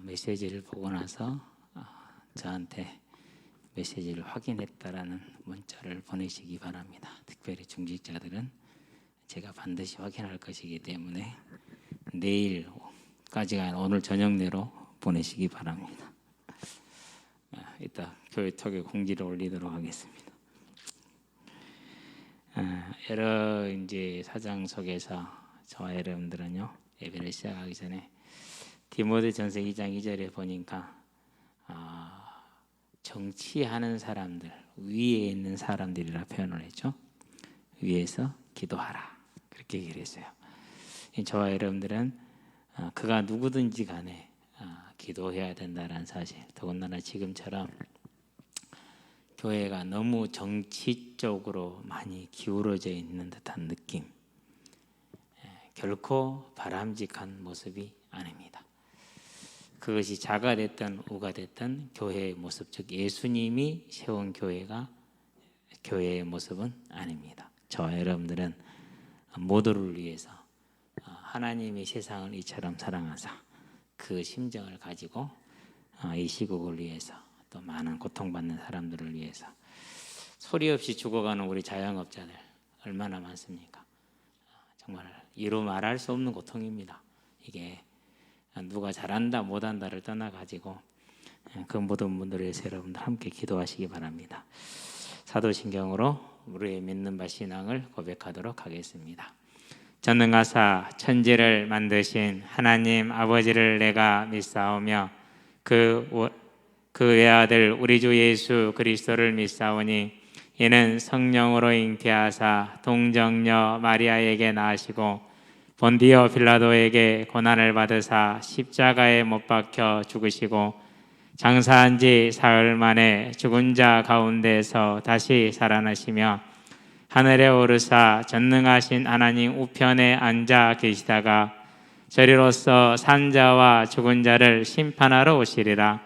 메시지를 보고 나서 저한테 메시지를 확인했다라는 문자를 보내시기 바랍니다. 특별히 중직자들은 제가 반드시 확인할 것이기 때문에 내일까지가 아니라 오늘 저녁 내로 보내시기 바랍니다. 이따 교회톡에 공지를 올리도록 하겠습니다. 여러 이제 사장 속에서 저와 여러분들은요, 예배를 시작하기 전에 디모데전서 2장 2절에 보니까 정치하는 사람들, 위에 있는 사람들이라 표현을 했죠. 위에서 기도하라, 그렇게 얘기를 했어요. 저와 여러분들은 그가 누구든지 간에 기도해야 된다는 사실, 더군다나 지금처럼 교회가 너무 정치 쪽으로 많이 기울어져 있는 듯한 느낌, 결코 바람직한 모습이 아닙니다. 그것이 자가 됐든 우가 됐든 교회의 모습, 즉 예수님이 세운 교회의 모습은 아닙니다. 저와 여러분들은 모두를 위해서 하나님이 세상을 이처럼 사랑하사 그 심정을 가지고 이 시국을 위해서, 또 많은 고통받는 사람들을 위해서 소리 없이 죽어가는 우리 자영업자들 얼마나 많습니까? 정말 이루 말할 수 없는 고통입니다. 이게 누가 잘한다 못한다를 떠나가지고 그 모든 분들을 위해서 여러분들 함께 기도하시기 바랍니다. 사도신경으로 우리의 믿는 바 신앙을 고백하도록 하겠습니다. 전능하사 천지를 만드신 하나님 아버지를 내가 믿사오며 그 외아들 우리 주 예수 그리스도를 믿사오니 이는 성령으로 잉태하사 동정녀 마리아에게 나으시고 본디오 빌라도에게 고난을 받으사 십자가에 못 박혀 죽으시고 장사한 지 사흘 만에 죽은 자 가운데서 다시 살아나시며 하늘에 오르사 전능하신 하나님 우편에 앉아 계시다가 저리로서 산자와 죽은 자를 심판하러 오시리라.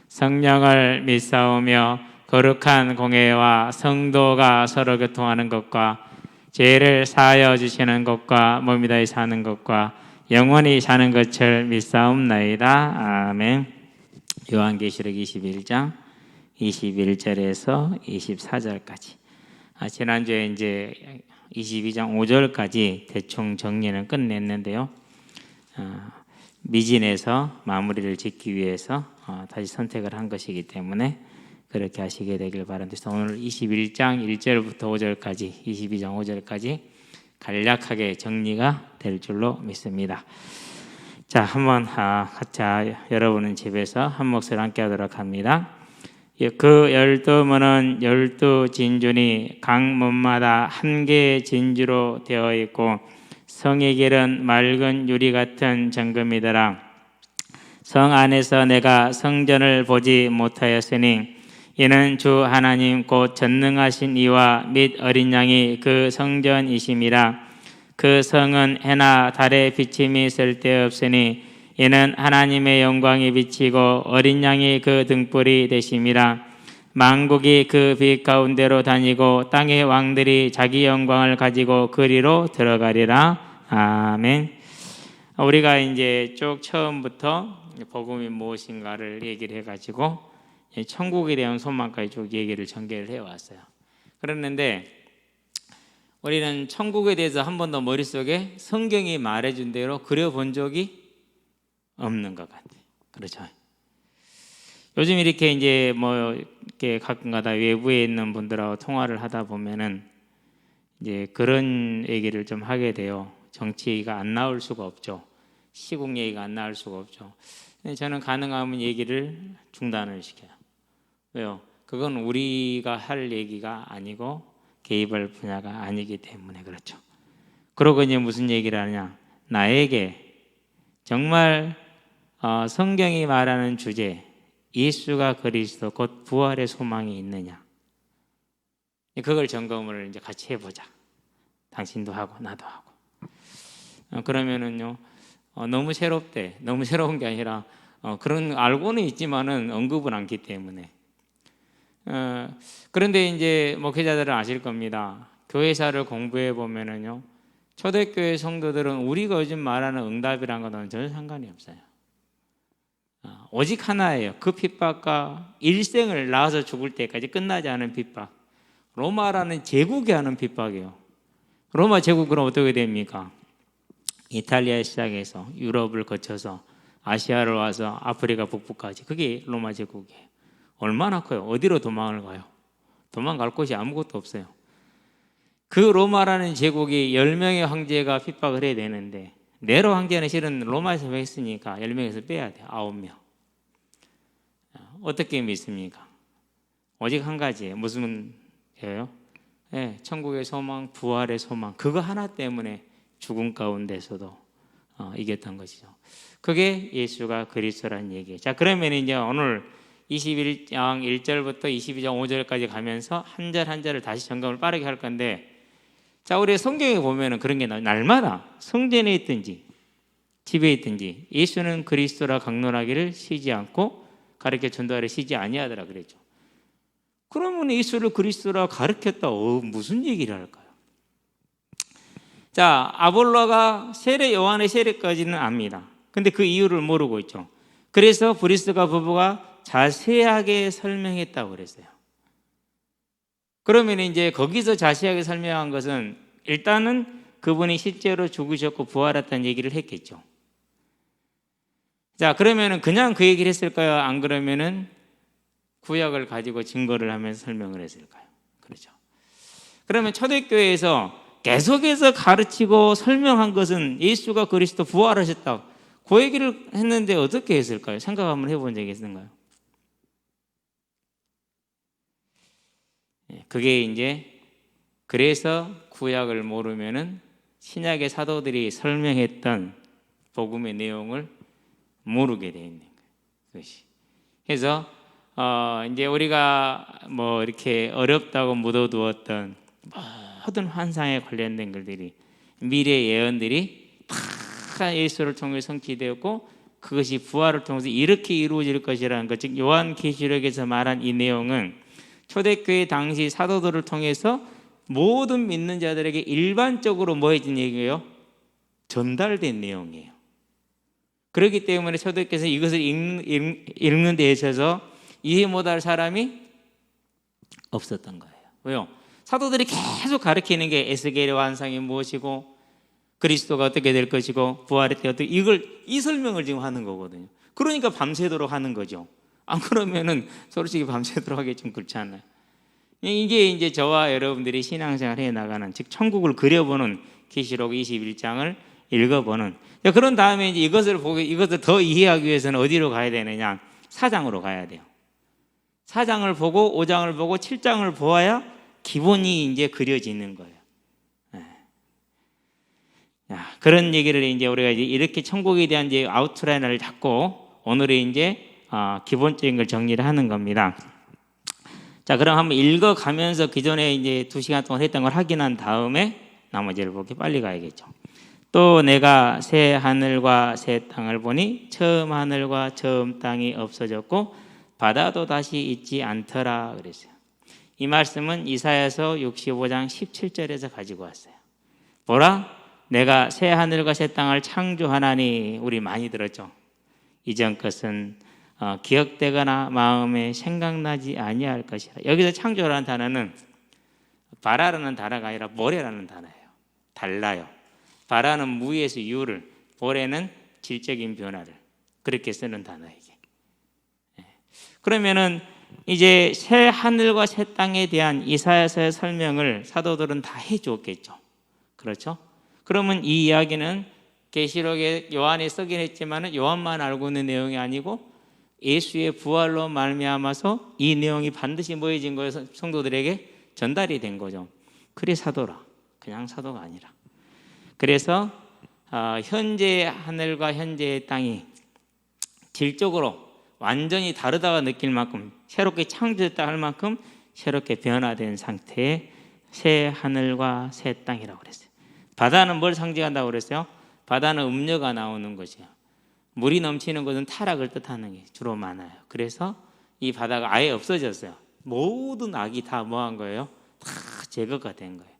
성령을 믿사오며 거룩한 공회와 성도가 서로 교통하는 것과 죄를 사하여 주시는 것과 몸이 다히 사는 것과 영원히 사는 것을 믿사옵나이다. 아멘. 요한계시록 21장 21절에서 24절까지. 지난주에 이제 22장 5절까지 대충 정리는 끝냈는데요. 미진에서 마무리를 짓기 위해서 다시 선택을 한 것이기 때문에 그렇게 하시게 되길 바랍니다. 오늘 21장 1절부터 5절까지, 22장 5절까지 간략하게 정리가 될 줄로 믿습니다. 자, 한번 같이 여러분은 집에서 한 목소리 함께 하도록 합니다. 그 12문은 12진주니 각 문마다 한 개의 진주로 되어 있고 성의 길은 맑은 유리 같은 정금이더라. 성 안에서 내가 성전을 보지 못하였으니 이는 주 하나님 곧 전능하신 이와 및 어린 양이 그 성전이심이라. 그 성은 해나 달의 비침이 쓸데없으니 이는 하나님의 영광이 비치고 어린 양이 그 등불이 되심이라. 만국이 그 빛 가운데로 다니고 땅의 왕들이 자기 영광을 가지고 그리로 들어가리라. 아멘. 우리가 이제 쭉 처음부터 복음이 무엇인가를 얘기를 해가지고 천국에 대한 소망까지 쭉 얘기를 전개를 해왔어요. 그랬는데 우리는 천국에 대해서 한 번도 머릿속에 성경이 말해준 대로 그려본 적이 없는 것 같아요. 그렇죠? 요즘 이렇게 이제 이렇게 가끔가다 외부에 있는 분들하고 통화를 하다 보면은 이제 그런 얘기를 좀 하게 돼요. 정치 얘기가 안 나올 수가 없죠. 시국 얘기가 안 나올 수가 없죠. 근데 저는 가능하면 얘기를 중단을 시켜요. 왜요? 그건 우리가 할 얘기가 아니고 개입할 분야가 아니기 때문에 그렇죠. 그러고 이제 무슨 얘기를 하냐? 나에게 정말 성경이 말하는 주제, 예수가 그리스도 곧 부활의 소망이 있느냐? 그걸 점검을 이제 같이 해보자. 당신도 하고 나도 하고. 그러면은요, 너무 새롭대. 너무 새로운 게 아니라 그런 알고는 있지만은 언급은 않기 때문에. 그런데 이제 목회자들은 아실 겁니다. 교회사를 공부해 보면은요, 초대교회 성도들은 우리가 요즘 말하는 응답이란 거는 전혀 상관이 없어요. 오직 하나예요. 그 핍박과 일생을 낳아서 죽을 때까지 끝나지 않은 핍박. 로마라는 제국이 하는 핍박이에요. 로마 제국은 어떻게 됩니까? 이탈리아 시작해서 유럽을 거쳐서 아시아를 와서 아프리카 북부까지, 그게 로마 제국이에요. 얼마나 커요? 어디로 도망을 가요? 도망갈 곳이 아무것도 없어요. 그 로마라는 제국이 10명의 황제가 핍박을 해야 되는데, 네로 황제는 실은 로마에서 했으니까 10명에서 빼야 돼요. 9명. 어떻게 믿습니까? 오직 한 가지예요. 무슨 예요? 네, 천국의 소망, 부활의 소망, 그거 하나 때문에 죽음 가운데서도 이겼던 것이죠. 그게 예수가 그리스도라는 얘기예요. 자, 그러면 이제 오늘 21장 1절부터 22장 5절까지 가면서 한 절 한 절을 다시 점검을 빠르게 할 건데, 자, 우리 성경에 보면은 그런 게 날마다 성전에 있든지 집에 있든지 예수는 그리스도라 강론하기를 쉬지 않고 가르쳐 전도하려 쉬지 아니하더라 그랬죠. 그러면 예수를 그리스도라 가르쳤다, 무슨 얘기를 할까요? 자, 아볼로가 세례, 요한의 세례까지는 압니다. 근데 그 이유를 모르고 있죠. 그래서 브리스가 부부가 자세하게 설명했다고 그랬어요. 그러면 이제 거기서 자세하게 설명한 것은 일단은 그분이 실제로 죽으셨고 부활했다는 얘기를 했겠죠. 자, 그러면은 그냥 그 얘기를 했을까요? 안 그러면은 구약을 가지고 증거를 하면서 설명을 했을까요? 그렇죠. 그러면 초대교회에서 계속해서 가르치고 설명한 것은 예수가 그리스도 부활하셨다, 그 얘기를 했는데 어떻게 했을까요? 생각 한번 해본 적이 있는가요? 그게 이제 그래서 구약을 모르면은 신약의 사도들이 설명했던 복음의 내용을 모르게 되어 있는 거예요. 그래서 이제 우리가 뭐 이렇게 어렵다고 묻어두었던 모든 환상에 관련된 것들이, 미래 예언들이 다 예수를 통해 성취되었고 그것이 부활을 통해서 이렇게 이루어질 것이라는 것, 즉 요한계시록에서 말한 이 내용은 초대교회 당시 사도들을 통해서 모든 믿는 자들에게 일반적으로 뭐 해진 얘기예요? 전달된 내용이에요. 그렇기 때문에 초대교회에서 이것을 읽는 데 있어서 이해 못할 사람이 없었던 거예요. 왜요? 사도들이 계속 가르치는 게 에스겔의 환상이 무엇이고 그리스도가 어떻게 될 것이고 부활의 때 어떻게, 이 설명을 지금 하는 거거든요. 그러니까 밤새도록 하는 거죠. 안 그러면은 솔직히 밤새도록 하기 좀 그렇지 않나요? 이게 이제 저와 여러분들이 신앙생활 해 나가는, 즉 천국을 그려보는, 계시록 21장을 읽어보는, 그런 다음에 이제 이것을 더 이해하기 위해서는 어디로 가야 되느냐? 4장으로 가야 돼요. 4장을 보고 5장을 보고 7장을 보아야 기본이 이제 그려지는 거예요. 그런 얘기를 이제 우리가 이렇게 천국에 대한 이제 아웃라인을 잡고 오늘의 이제 기본적인 걸 정리를 하는 겁니다. 자, 그럼 한번 읽어가면서 기존에 이제 2시간 동안 했던 걸 확인한 다음에 나머지를 보기 빨리 가야겠죠. 또 내가 새 하늘과 새 땅을 보니 처음 하늘과 처음 땅이 없어졌고 바다도 다시 있지 않더라 그랬어요. 이 말씀은 이사야서 65장 17절에서 가지고 왔어요. 보라, 내가 새 하늘과 새 땅을 창조하나니, 우리 많이 들었죠. 이전 것은 기억되거나 마음에 생각나지 아니할 것이라. 여기서 창조라는 단어는 바라라는 단어가 아니라 모래라는 단어예요. 달라요. 바라는 무에서 유를, 모래는 질적인 변화를, 그렇게 쓰는 단어예요. 그러면은 이제 새 하늘과 새 땅에 대한 이사야서의 설명을 사도들은 다 해주었겠죠. 그렇죠? 그러면 이 이야기는 계시록에 요한이 쓰긴 했지만은 요한만 알고 있는 내용이 아니고 예수의 부활로 말미암아서 이 내용이 반드시 모여진 거에서 성도들에게 전달이 된 거죠. 그래 사도라, 그냥 사도가 아니라. 그래서 현재의 하늘과 현재의 땅이 질적으로 완전히 다르다고 느낄 만큼, 새롭게 창조됐다 할 만큼 새롭게 변화된 상태의 새 하늘과 새 땅이라고 그랬어요. 바다는 뭘 상징한다고 그랬어요? 바다는 음료가 나오는 것이에요. 물이 넘치는 것은 타락을 뜻하는 게 주로 많아요. 그래서 이 바다가 아예 없어졌어요. 모든 악이 다 뭐한 거예요? 다 제거가 된 거예요.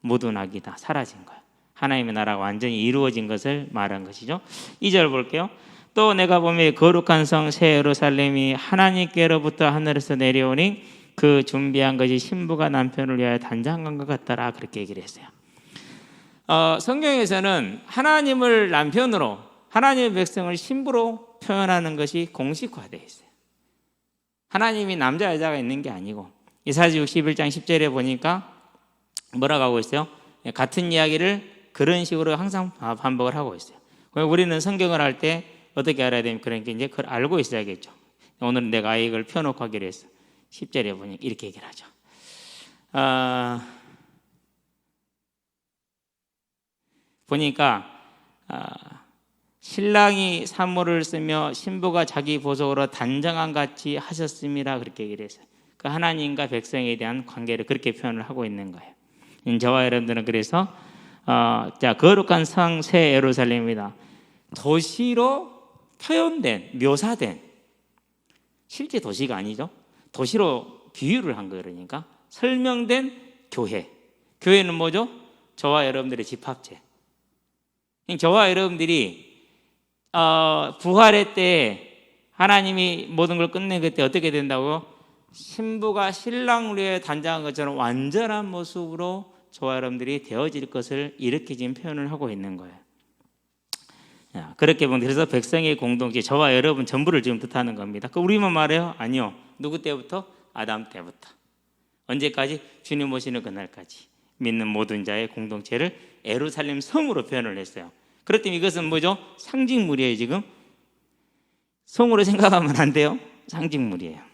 모든 악이 다 사라진 거예요. 하나님의 나라가 완전히 이루어진 것을 말한 것이죠. 2절 볼게요. 또 내가 보면 거룩한 성 새 예루살렘이 하나님께로부터 하늘에서 내려오니 그 준비한 것이 신부가 남편을 위하여 단장한 것 같더라. 그렇게 얘기를 했어요. 성경에서는 하나님을 남편으로, 하나님의 백성을 신부로 표현하는 것이 공식화되어 있어요. 하나님이 남자 여자가 있는 게 아니고, 이사야서 61장 10절에 보니까 뭐라고 하고 있어요? 같은 이야기를 그런 식으로 항상 반복을 하고 있어요. 우리는 성경을 할 때 어떻게 알아야 됩니까? 그러니까 이제 그걸 알고 있어야겠죠. 오늘은 내가 이걸 펴놓고 하기로 했어. 10절에 보니까 이렇게 얘기를 하죠. 보니까 신랑이 산모를 쓰며 신부가 자기 보석으로 단정한 같이 하셨음이라 그렇게 얘기를 했어요. 그 하나님과 백성에 대한 관계를 그렇게 표현을 하고 있는 거예요. 저와 여러분들은 그래서 자, 거룩한 성 새 예루살렘이다. 도시로 표현된, 묘사된, 실제 도시가 아니죠. 도시로 비유를 한 거예요. 그러니까 설명된 교회. 교회는 뭐죠? 저와 여러분들의 집합체. 저와 여러분들이 부활의 때 하나님이 모든 걸 끝낸 그때 어떻게 된다고요? 신부가 신랑을 위해 단장한 것처럼 완전한 모습으로 저와 여러분들이 되어질 것을 이렇게 지금 표현을 하고 있는 거예요. 그렇게 보면 그래서 백성의 공동체, 저와 여러분 전부를 지금 뜻하는 겁니다. 그 우리만 말해요? 아니요. 누구 때부터? 아담 때부터. 언제까지? 주님 오시는 그날까지 믿는 모든 자의 공동체를 예루살렘 성으로 표현을 했어요. 그렇다면 이것은 뭐죠? 상징물이에요. 지금 성으로 생각하면 안 돼요. 상징물이에요.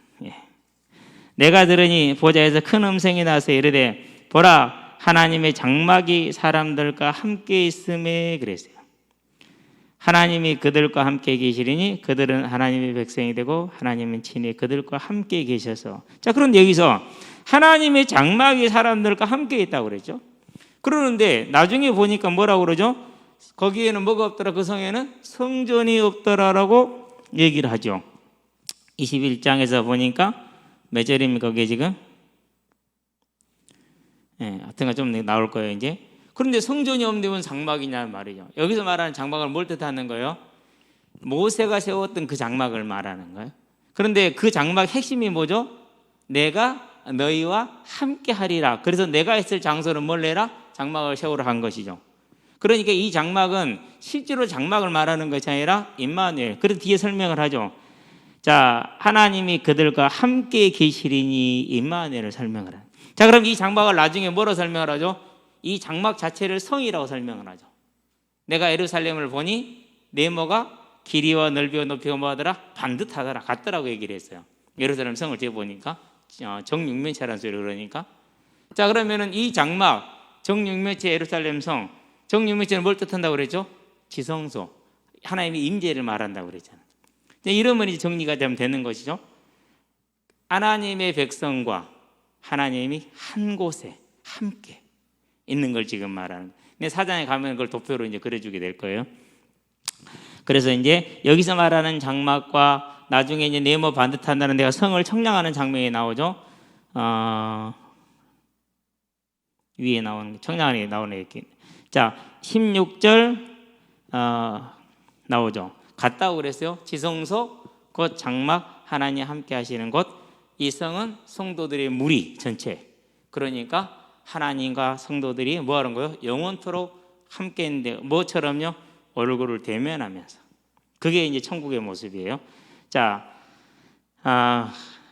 내가 들으니 보좌에서 큰 음성이 나서 이르되 보라 하나님의 장막이 사람들과 함께 있음에 그랬어요. 하나님이 그들과 함께 계시리니 그들은 하나님의 백성이 되고 하나님은 친히 그들과 함께 계셔서. 자, 그런데 여기서 하나님의 장막이 사람들과 함께 있다고 그랬죠. 그러는데 나중에 보니까 뭐라고 그러죠? 거기에는 뭐가 없더라? 그 성에는 성전이 없더라라고 얘기를 하죠. 21장에서 보니까 몇 절입니까? 그게 지금? 하여튼가 좀 나올 거예요 이제. 그런데 성전이 없는 장막이냐 말이죠. 여기서 말하는 장막을 뭘 뜻하는 거예요? 모세가 세웠던 그 장막을 말하는 거예요. 그런데 그 장막 핵심이 뭐죠? 내가 너희와 함께 하리라. 그래서 내가 있을 장소는 뭘 내라? 장막을 세우라 한 것이죠. 그러니까 이 장막은 실제로 장막을 말하는 것이 아니라 임마누엘. 그래서 뒤에 설명을 하죠. 자, 하나님이 그들과 함께 계시리니 임마누엘을 설명을 해요. 자, 그럼 이 장막을 나중에 뭐로 설명을 하죠? 이 장막 자체를 성이라고 설명을 하죠. 내가 예루살렘을 보니 네모가 길이와 넓이와 높이가 뭐하더라? 반듯하더라, 같더라고 얘기를 했어요. 예루살렘 성을 제가 보니까 정육면체라는 소리를 그러니까. 자, 그러면은 이 장막 정육면체 예루살렘 성, 정육면체는 뭘 뜻한다고 그랬죠? 지성소, 하나님의 임재를 말한다고 그랬잖아요. 이러면 이제 정리가 되는 것이죠. 하나님의 백성과 하나님이 한 곳에 함께 있는 걸 지금 말하는. 근데 사장에 가면 그걸 도표로 이제 그려주게 될 거예요. 그래서 이제 여기서 말하는 장막과 나중에 이제 네모 반듯한다는 데가 성을 청량하는 장면이 나오죠. 위에 나오는 청량하는 게 나오네 이렇게. 자, 16절 나오죠. 같다고 그랬어요. 지성소 곧 장막 하나님 함께 하시는 곳. 이 성은 성도들의 무리 전체. 그러니까 하나님과 성도들이 뭐 하는 거예요? 영원토록 함께 있는데 뭐처럼요? 얼굴을 대면하면서. 그게 이제 천국의 모습이에요. 자,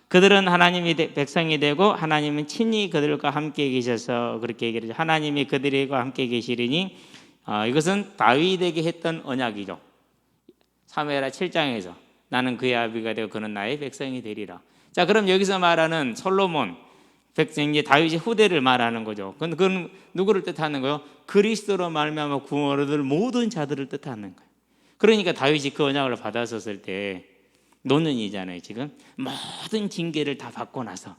그들은 하나님의 백성이 되고 하나님은 친히 그들과 함께 계셔서 그렇게 얘기를 하죠. 하나님이 그들과 함께 계시리니 이것은 다윗에게 했던 언약이죠. 사무엘하 7장에서 나는 그의 아비가 되고 그는 나의 백성이 되리라. 자, 그럼 여기서 말하는 솔로몬 백성, 이제 다윗의 후대를 말하는 거죠. 그건 누구를 뜻하는 거예요? 그리스도로 말미암아 구원을 얻을 모든 자들을 뜻하는 거예요. 그러니까 다윗이 그 언약을 받았었을 때 노년이잖아요. 지금 모든 징계를 다 받고 나서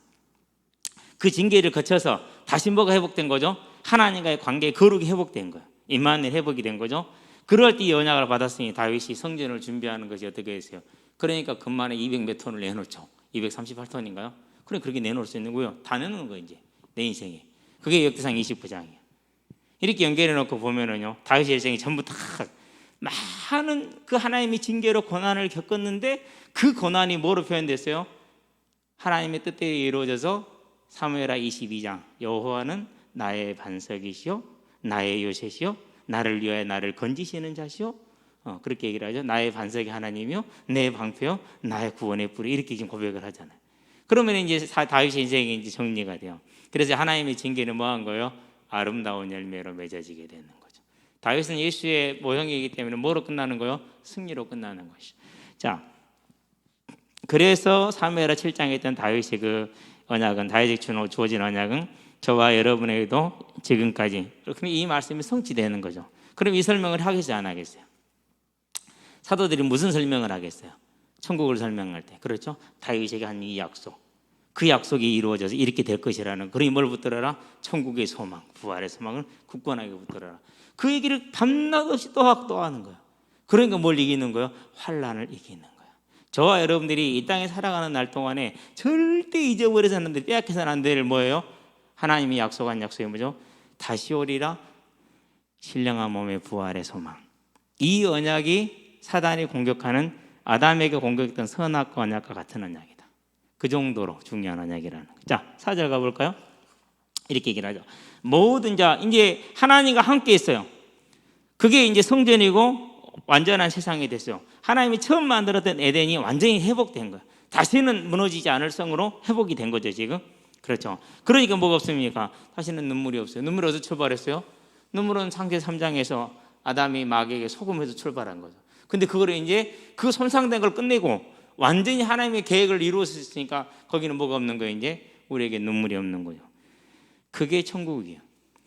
그 징계를 거쳐서 다시 뭐가 회복된 거죠? 하나님과의 관계의 거룩이 회복된 거예요. 임마누엘 회복이 된 거죠. 그럴 때 이 언약을 받았으니 다윗이 성전을 준비하는 것이 어떻게 했어요? 그러니까 금만에 200몇 톤을 내놓죠. 238톤인가요? 그래, 그렇게 내놓을 수 있는 거예요. 다 내놓는 거예요, 이제 내 인생에. 그게 역대상 29장이에요. 이렇게 연결해 놓고 보면은요, 다윗의 일생이 전부 다 많은 그 하나님의 징계로 고난을 겪었는데 그 고난이 뭐로 표현됐어요? 하나님의 뜻대로 이루어져서 사무엘하 22장 여호와는 나의 반석이시요 나의 요새시요 나를 위하여 나를 건지시는 자시요 그렇게 얘기를 하죠. 나의 반석이 하나님이요 내 방패요 나의 구원의 뿔이 이렇게 지금 고백을 하잖아요. 그러면 이제 다윗의 인생이 이제 정리가 돼요. 그래서 하나님의 징계는 뭐 한 거예요? 아름다운 열매로 맺어지게 되는 거죠. 다윗은 예수의 모형이기 때문에 뭐로 끝나는 거예요? 승리로 끝나는 것이죠. 자, 그래서 사무엘하 7장에 있던 다윗의 그 언약은 다윗에게 주어진 언약은 저와 여러분에게도 지금까지 그럼 이 말씀이 성취되는 거죠. 그럼 이 설명을 하겠어요, 안 하겠어요? 사도들이 무슨 설명을 하겠어요? 천국을 설명할 때 그렇죠? 다윗에게 한 이 약속, 그 약속이 이루어져서 이렇게 될 것이라는 그러니 뭘 붙들어라? 천국의 소망, 부활의 소망을 굳건하게 붙들어라. 그 얘기를 밤낮 없이 또 하는 거예요. 그러니까 뭘 이기는 거예요? 환난을 이기는 거예요. 저와 여러분들이 이 땅에 살아가는 날 동안에 절대 잊어버려서는 안 돼, 빼앗겨서는 안 될 뭐예요? 하나님이 약속한 약속이 뭐죠? 다시 오리라 신령한 몸의 부활의 소망. 이 언약이 사단이 공격하는 아담에게 공격했던 선악과 언약과 같은 언약이다. 그 정도로 중요한 언약이라는 거죠. 자, 4절 가볼까요? 이렇게 얘기를 하죠. 모든 자 이제 하나님과 함께 있어요. 그게 이제 성전이고 완전한 세상이 됐어요. 하나님이 처음 만들었던 에덴이 완전히 회복된 거예요. 다시는 무너지지 않을 성으로 회복이 된 거죠 지금. 그렇죠. 그러니까 뭐가 없습니까? 다시는 눈물이 없어요. 눈물이 어디서 출발했어요? 눈물은 창세 3장에서 아담이 마귀에게 속음해서 출발한 거죠. 근데 그거를 이제 그 손상된 걸 끝내고 완전히 하나님의 계획을 이루었으니까 거기는 뭐가 없는 거예요? 이제 우리에게 눈물이 없는 거죠. 그게 천국이에요.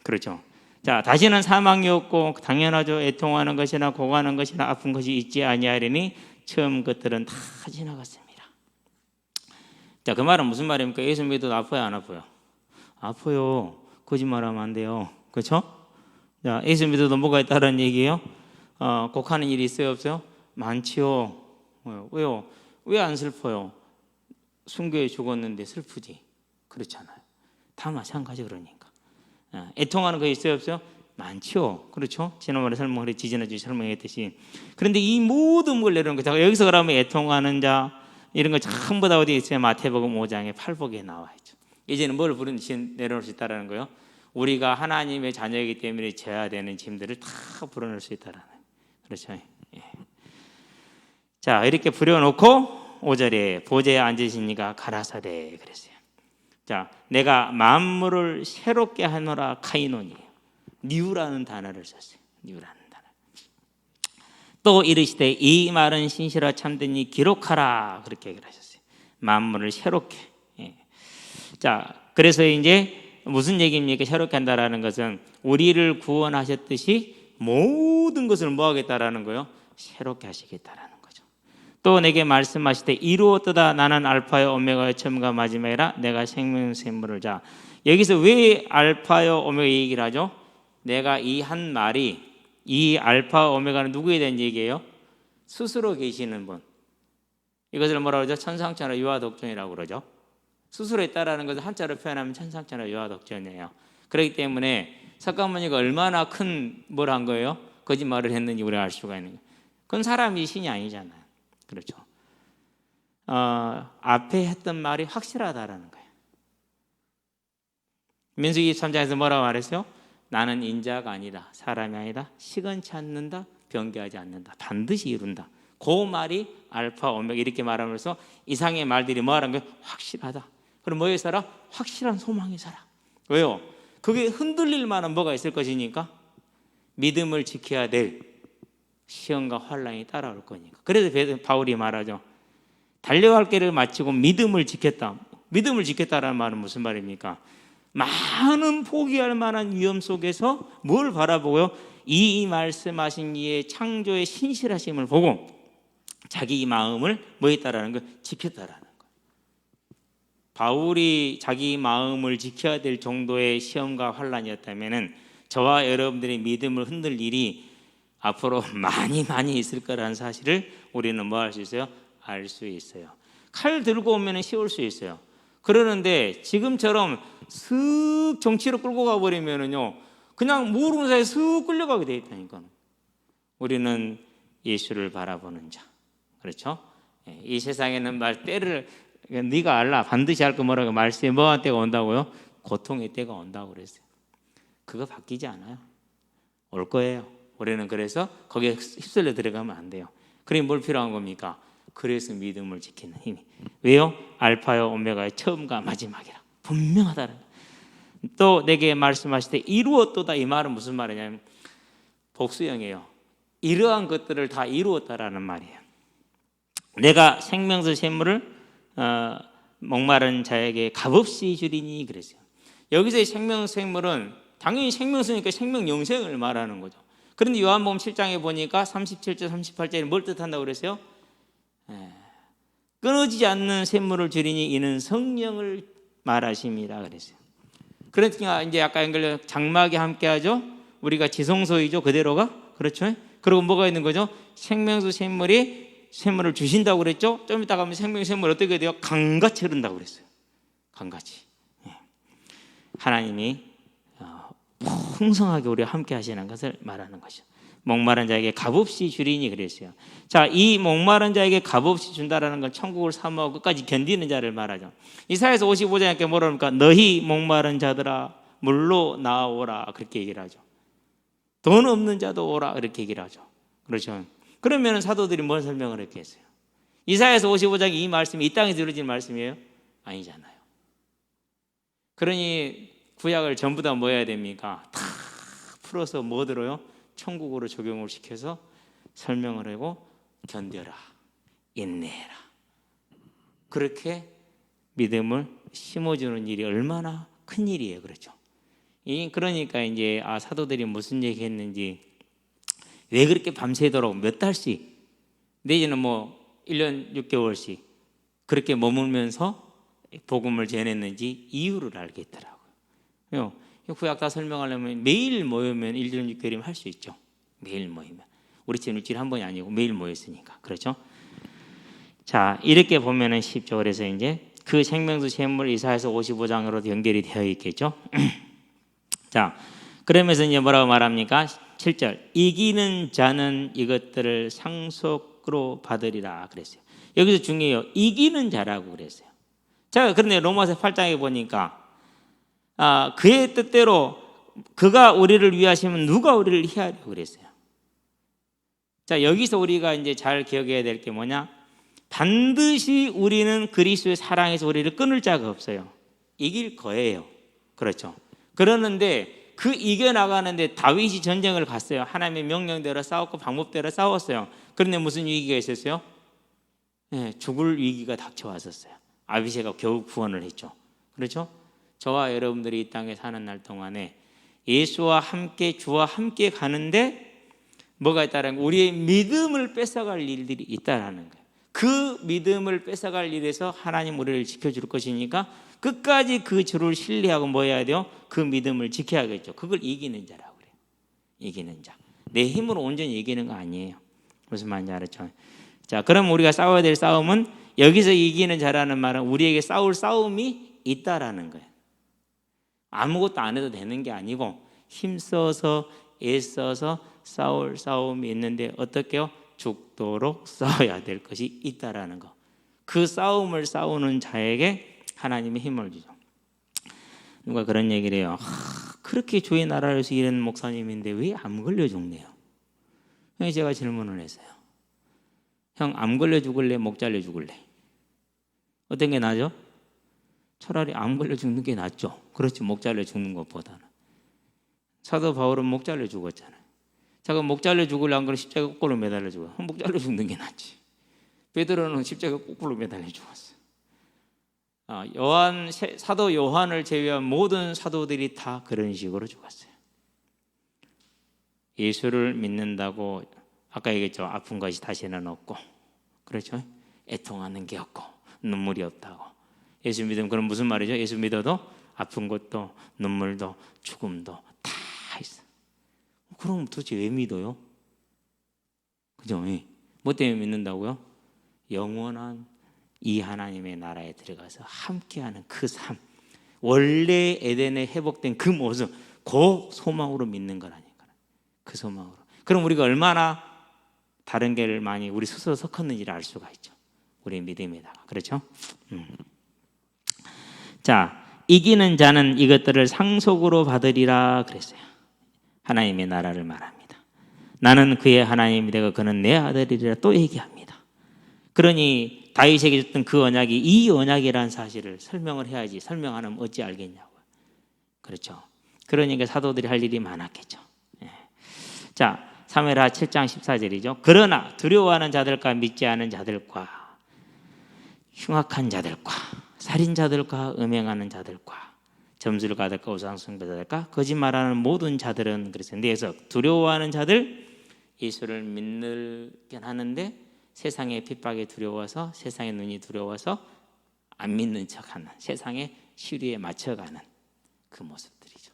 그렇죠. 자, 다시는 사망이 없고 당연하죠. 애통하는 것이나 고가는 것이나 아픈 것이 있지 아니하리니 처음 것들은 다 지나갔습니다. 자, 그 말은 무슨 말입니까? 예수 믿어도 아파요, 안 아파요? 아파요. 거짓말하면 안 돼요. 그렇죠? 자, 예수 믿어도 뭐가 있다는 얘기예요? 곡하는 일이 있어요, 없어요? 많지요. 왜요? 왜 안 슬퍼요? 순교에 죽었는데 슬프지. 그렇잖아요. 다 마찬가지. 그러니까 애통하는 거 있어요, 없어요? 많지요. 그렇죠? 지난번에 지지난주에 설명했듯이. 그런데 이 모든 걸 내려놓은 거 여기서 그러면 애통하는 자 이런 거 전부 다 어디에 있어요? 마태복음 5장에 팔복에 나와 있죠. 이제는 뭘 내려놓을 수 있다는 거예요? 우리가 하나님의 자녀이기 때문에 져야 되는 짐들을 다 불어넣을 수 있다는 거예요. 그렇죠? 예. 자, 이렇게 부려놓고 5절에 보좌에 앉으신 이가 가라사대 그랬어요. 자, 내가 만물을 새롭게 하노라 카이논이에요. 뉴라는 단어를 썼어요. 뉴라는 단어. 또 이르시되 이 말은 신실하 참되니 기록하라 그렇게 얘기를 하셨어요. 만물을 새롭게. 예. 자, 그래서 이제 무슨 얘기입니까? 새롭게 한다라는 것은 우리를 구원하셨듯이 모든 것을 뭐 하겠다라는 거예요? 새롭게 하시겠다라는 거죠. 또 내게 말씀하시되 이루었도다 나는 알파요 오메가의 처음과 마지막이라 내가 생명 샘물을 자. 여기서 왜 알파요 오메가 얘기를 하죠? 내가 이 한 말이 이 알파 오메가는 누구에 대한 얘기예요? 스스로 계시는 분. 이것을 뭐라고 그러죠? 천상천하 유아독존이라고 그러죠. 스스로 있다라는 것을 한자로 표현하면 천상천하 유아독존이에요. 그렇기 때문에 석가모니가 얼마나 큰 뭘 한 거예요? 거짓말을 했는지 우리가 알 수가 있는 거예요. 그건 사람이 신이 아니잖아요. 그렇죠. 앞에 했던 말이 확실하다라는 거예요. 민수기 23장에서 뭐라고 말했어요? 나는 인자가 아니다. 사람이 아니다. 시건치 않는다. 변개하지 않는다. 반드시 이룬다. 그 말이 알파 오메가 이렇게 말하면서 이상의 말들이 뭐라는 거예요? 확실하다. 그럼 뭐에 살아? 확실한 소망에 살아. 왜요? 그게 흔들릴 만한 뭐가 있을 것이니까 믿음을 지켜야 될 시험과 환난이 따라올 거니까. 그래서 바울이 말하죠. 달려갈 길을 마치고 믿음을 지켰다. 믿음을 지켰다라는 말은 무슨 말입니까? 많은 포기할 만한 위험 속에서 뭘 바라보고요? 이 말씀하신 이의 창조의 신실하심을 보고 자기 마음을 뭐 했다라는 거? 지켰다라는 거. 바울이 자기 마음을 지켜야 될 정도의 시험과 환난이었다면은 저와 여러분들의 믿음을 흔들 일이 앞으로 많이 있을 거라는 사실을 우리는 뭐 할 수 있어요? 알 수 있어요. 칼 들고 오면 쉬울 수 있어요. 그러는데 지금처럼 슥 정치로 끌고 가버리면은요 그냥 모르는 사이에 슥 끌려가게 돼 있다니까. 우리는 예수를 바라보는 자. 그렇죠? 이 세상에는 때를 네가 알라 반드시 할 거 뭐라고 말씀에 뭐한 때가 온다고요? 고통의 때가 온다고 그랬어요. 그거 바뀌지 않아요. 올 거예요. 우리는 그래서 거기에 휩쓸려 들어가면 안 돼요. 그러니 뭘 필요한 겁니까? 그래서 믿음을 지키는 힘이. 왜요? 알파요 오메가의 처음과 마지막이라 분명하다는. 또 내게 말씀하실 때 이루었도다, 이 말은 무슨 말이냐면 복수형이에요. 이러한 것들을 다 이루었다라는 말이에요. 내가 생명수 샘물을 목마른 자에게 값없이 주리니 그랬어요. 여기서의 생명수 샘물은 당연히 생명수니까 생명 영생을 말하는 거죠. 그런데 요한복음 7장에 보니까 37절 38절에 뭘 뜻한다고 그랬어요? 끊어지지 않는 샘물을 주리니 이는 성령을 말하심이라 그랬어요. 그러니까 이제 아까 연결 장막에 함께하죠. 우리가 지성소이죠. 그대로가 그렇죠. 그리고 뭐가 있는 거죠? 생명수 샘물을 주신다고 그랬죠. 좀 이따 가면 생명 샘물 어떻게 돼요? 강같이 흐른다고 그랬어요. 강같이. 하나님이 풍성하게 우리와 함께 하시는 것을 말하는 것이죠. 목마른 자에게 값없이 주리니 그랬어요. 자, 이 목마른 자에게 값없이 준다라는 건 천국을 사모하고 끝까지 견디는 자를 말하죠. 이사야서 55장에 뭐라 합니까? 너희 목마른 자들아 물로 나오라, 그렇게 얘기를 하죠. 돈 없는 자도 오라, 그렇게 얘기를 하죠. 그렇죠. 그러면 사도들이 뭔 설명을 했겠어요? 이사야서 55장이 이 말씀이 이 땅에서 이루어진 말씀이에요? 아니잖아요. 그러니 구약을 전부 다 뭐 해야 됩니까? 다 풀어서 뭐 들어요? 천국으로 적용을 시켜서 설명을 하고 견뎌라, 인내해라. 그렇게 믿음을 심어주는 일이 얼마나 큰 일이에요. 그렇죠? 그러니까 이제 사도들이 무슨 얘기 했는지, 왜 그렇게 밤새도록 몇 달씩 내지는 뭐 1년 6개월씩 그렇게 머물면서 복음을 전했는지 이유를 알겠더라고요. 구약 다 설명하려면 매일 모이면 1년 6개월이면 할 수 있죠. 매일 모이면. 우리처럼 일주일에 한 번이 아니고 매일 모였으니까. 그렇죠? 자, 이렇게 보면은 쉽죠. 그래서 이제 그 생명수 샘물 이사야서 55장으로도 연결이 되어 있겠죠. 자, 그러면서 이제 뭐라고 말합니까? 7절. 이기는 자는 이것들을 상속으로 받으리라 그랬어요. 여기서 중요해요. 이기는 자라고 그랬어요. 자, 그런데 로마서 8장에 보니까 그의 뜻대로 그가 우리를 위하시면 누가 우리를 희하려고 그랬어요. 자, 여기서 우리가 이제 잘 기억해야 될 게 뭐냐? 반드시 우리는 그리스도의 사랑에서 우리를 끊을 자가 없어요. 이길 거예요. 그렇죠. 그러는데 그 이겨나가는데 다윗이 전쟁을 갔어요. 하나님의 명령대로 싸웠고 방법대로 싸웠어요. 그런데 무슨 위기가 있었어요? 죽을 위기가 닥쳐왔었어요. 아비새가 겨우 구원을 했죠. 그렇죠? 저와 여러분들이 이 땅에 사는 날 동안에 예수와 함께 주와 함께 가는데 뭐가 있다는, 우리의 믿음을 뺏어갈 일들이 있다라는 거예요. 그 믿음을 뺏어갈 일에서 하나님 우리를 지켜줄 것이니까 끝까지 그 주를 신뢰하고 뭐 해야 돼요? 그 믿음을 지켜야겠죠. 그걸 이기는 자라고 그래요. 이기는 자. 내 힘으로 온전히 이기는 거 아니에요. 무슨 말인지 알았죠? 자, 그럼 우리가 싸워야 될 싸움은, 여기서 이기는 자라는 말은 우리에게 싸울 싸움이 있다라는 거예요. 아무것도 안 해도 되는 게 아니고 힘써서 애써서 싸울 싸움이 있는데 어떻게요? 죽도록 싸워야 될 것이 있다라는 거. 그 싸움을 싸우는 자에게 하나님이 힘을 주죠. 누가 그런 얘기를 해요. 그렇게 주의 나라에서 일하는 목사님인데 왜 암 걸려 죽네요? 형이 제가 질문을 했어요. 형, 암 걸려 죽을래? 목 잘려 죽을래? 어떤 게 나죠? 차라리 암 걸려 죽는 게 낫죠. 그렇지, 목 잘려 죽는 것보다는. 사도 바울은 목 잘려 죽었잖아요. 자가 목 잘려 죽으려면 그럼 십자가 거꾸로 매달려 죽어. 목 잘려 죽는 게 낫지. 베드로는 십자가 거꾸로 매달려 죽었어. 사도 요한을 제외한 모든 사도들이 다 그런 식으로 죽었어요. 예수를 믿는다고 아까 얘기했죠. 아픈 것이 다시는 없고, 그렇죠? 애통하는 게 없고 눈물이 없다고. 예수 믿으면 그럼 무슨 말이죠? 예수 믿어도 아픈 것도 눈물도 죽음도 다 있어. 그럼 도대체 왜 믿어요? 그죠? 뭐 때문에 믿는다고요? 영원한 이 하나님의 나라에 들어가서 함께하는 그 삶, 원래 에덴에 회복된 그 모습, 그 소망으로 믿는 거라니까요. 그 소망으로. 그럼 우리가 얼마나 다른 게를 많이 우리 스스로 섞었는지를 알 수가 있죠. 우리 믿음에다가. 그렇죠? 자, 이기는 자는 이것들을 상속으로 받으리라 그랬어요. 하나님의 나라를 말합니다. 나는 그의 하나님이 되고 그는 내 아들이라 또 얘기합니다. 그러니 다윗에게 줬던 그 언약이 이 언약이라는 사실을 설명을 해야지, 설명 안 하면 어찌 알겠냐고요. 그렇죠? 그러니까 사도들이 할 일이 많았겠죠. 자, 사무엘하 7장 14절이죠. 그러나 두려워하는 자들과 믿지 않은 자들과 흉악한 자들과 살인자들과 음행하는 자들과 점술가들과 우상숭배자들과 거짓말하는 모든 자들은, 그래서 내에서 두려워하는 자들, 예수를 믿는 하는데 세상의 핍박에 두려워서, 세상의 눈이 두려워서 안 믿는 척하는, 세상의 시류에 맞춰가는 그 모습들이죠.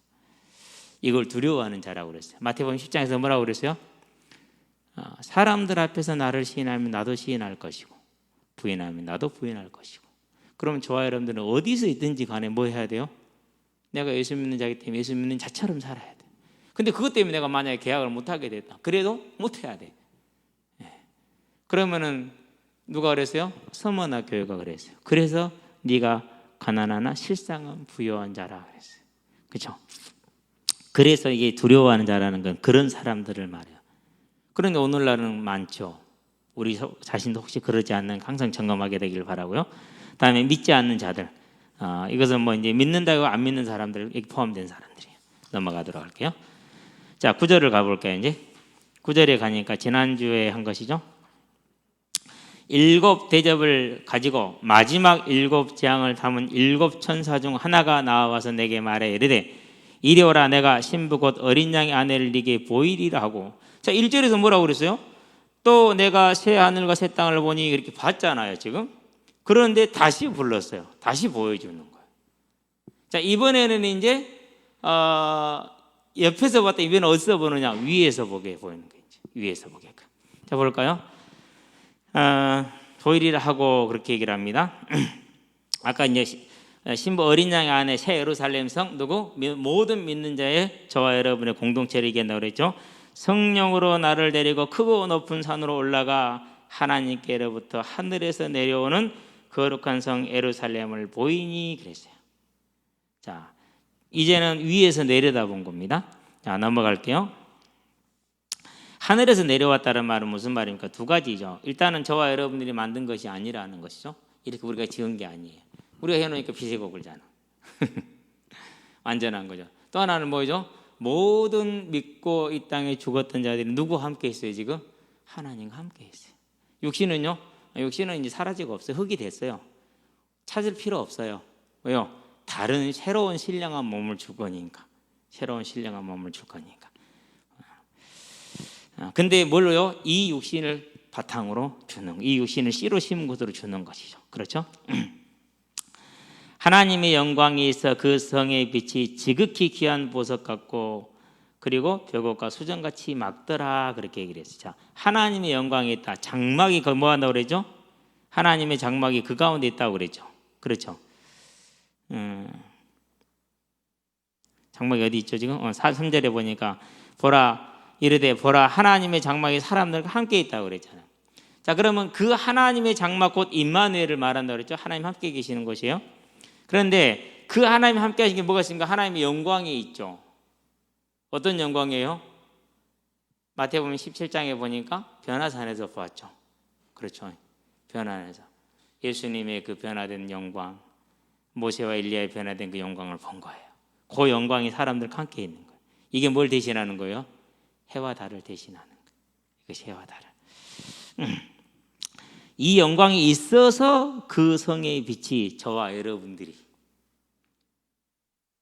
이걸 두려워하는 자라고 그랬어요. 마태복음 10장에서 뭐라고 그랬어요? 사람들 앞에서 나를 시인하면 나도 시인할 것이고 부인하면 나도 부인할 것이고. 그럼 저와 여러분들은 어디서 있든지 간에 뭐 해야 돼요? 내가 예수 믿는 자이기 때문에 예수 믿는 자처럼 살아야 돼. 근데 그것 때문에 내가 만약에 계약을 못하게 됐다, 그래도 못해야 돼. 그러면은 누가 그랬어요? 서머나 교회가 그랬어요. 그래서 네가 가난하나 실상은 부유한 자라 그랬어요. 그렇죠? 그래서 이게 두려워하는 자라는 건 그런 사람들을 말해요. 그런데 오늘날은 많죠. 우리 자신도 혹시 그러지 않는 항상 점검하게 되길 바라고요. 다음에 믿지 않는 자들. 이것은 뭐 이제 믿는다고 안 믿는 사람들 포함된 사람들이에요. 넘어가도록 할게요. 자, 9절을 가볼게요. 이제 9절에 가니까 지난주에 한 것이죠. 7 대접을 가지고 마지막 7 재앙을 담은 7 천사 중 하나가 나와서 내게 말해 이르되 이리 오라, 내가 신부 곧 어린 양의 아내를 네게 보이리라 하고. 자, 1절에서 뭐라고 그랬어요? 또 내가 새 하늘과 새 땅을 보니 이렇게 봤잖아요 지금. 그런데 다시 불렀어요. 다시 보여주는 거예요. 자, 이번에는 이제 옆에서 봤다, 이번엔 어디서 보느냐? 위에서 보게 보이는 거예요. 위에서 보게. 자, 볼까요? 보이리라 하고 그렇게 얘기를 합니다. 아까 이제 신부 어린 양의 아내 새 예루살렘 성, 누구? 모든 믿는 자의 저와 여러분의 공동체를 얘기한다고 그랬죠. 성령으로 나를 데리고 크고 높은 산으로 올라가 하나님께로부터 하늘에서 내려오는 거룩한 성 예루살렘을 보이니 그랬어요. 자, 이제는 위에서 내려다본 겁니다. 자, 넘어갈게요. 하늘에서 내려왔다는 말은 무슨 말입니까? 두 가지죠. 일단은 저와 여러분들이 만든 것이 아니라는 것이죠. 이렇게 우리가 지은 게 아니에요. 우리가 해놓으니까 빛이 거굴잖아. 완전한 거죠. 또 하나는 뭐죠? 모든 믿고 이 땅에 죽었던 자들이 누구와 함께 있어요 지금? 하나님과 함께 있어요. 육신은요? 육신은 이제 사라지고 없어요. 흙이 됐어요. 찾을 필요 없어요. 왜요? 다른 새로운 신령한 몸을 줄 거니까. 새로운 신령한 몸을 줄 거니까. 근데 뭘로요? 이 육신을 바탕으로 주는, 이 육신을 씨로 심은 것으로 주는 것이죠. 그렇죠? 하나님의 영광이 있어 그 성의 빛이 지극히 귀한 보석 같고 그리고 벽옥과 수정같이 막더라 그렇게 얘기를 했어요. 자, 하나님의 영광이 있다. 장막이 뭐 한다고 그랬죠? 하나님의 장막이 그 가운데 있다고 그랬죠. 그렇죠? 장막이 어디 있죠 지금? 3절에 보니까 보라 이르되 보라 하나님의 장막이 사람들과 함께 있다고 그랬잖아요. 자, 그러면 그 하나님의 장막 곧 임마누엘을 말한다고 그랬죠. 하나님 함께 계시는 것이에요. 그런데 그 하나님 함께 하신 게 뭐가 있습니까? 하나님의 영광이 있죠. 어떤 영광이에요? 마태복음 17장에 보니까 변화산에서 보았죠. 그렇죠. 변화산에서 예수님의 그 변화된 영광, 모세와 엘리야의 변화된 그 영광을 본 거예요. 그 영광이 사람들과 함께 있는 거예요. 이게 뭘 대신하는 거예요? 해와 달을 대신하는 거예요. 이것이 해와 달을. 이 영광이 있어서 그 성의 빛이 저와 여러분들이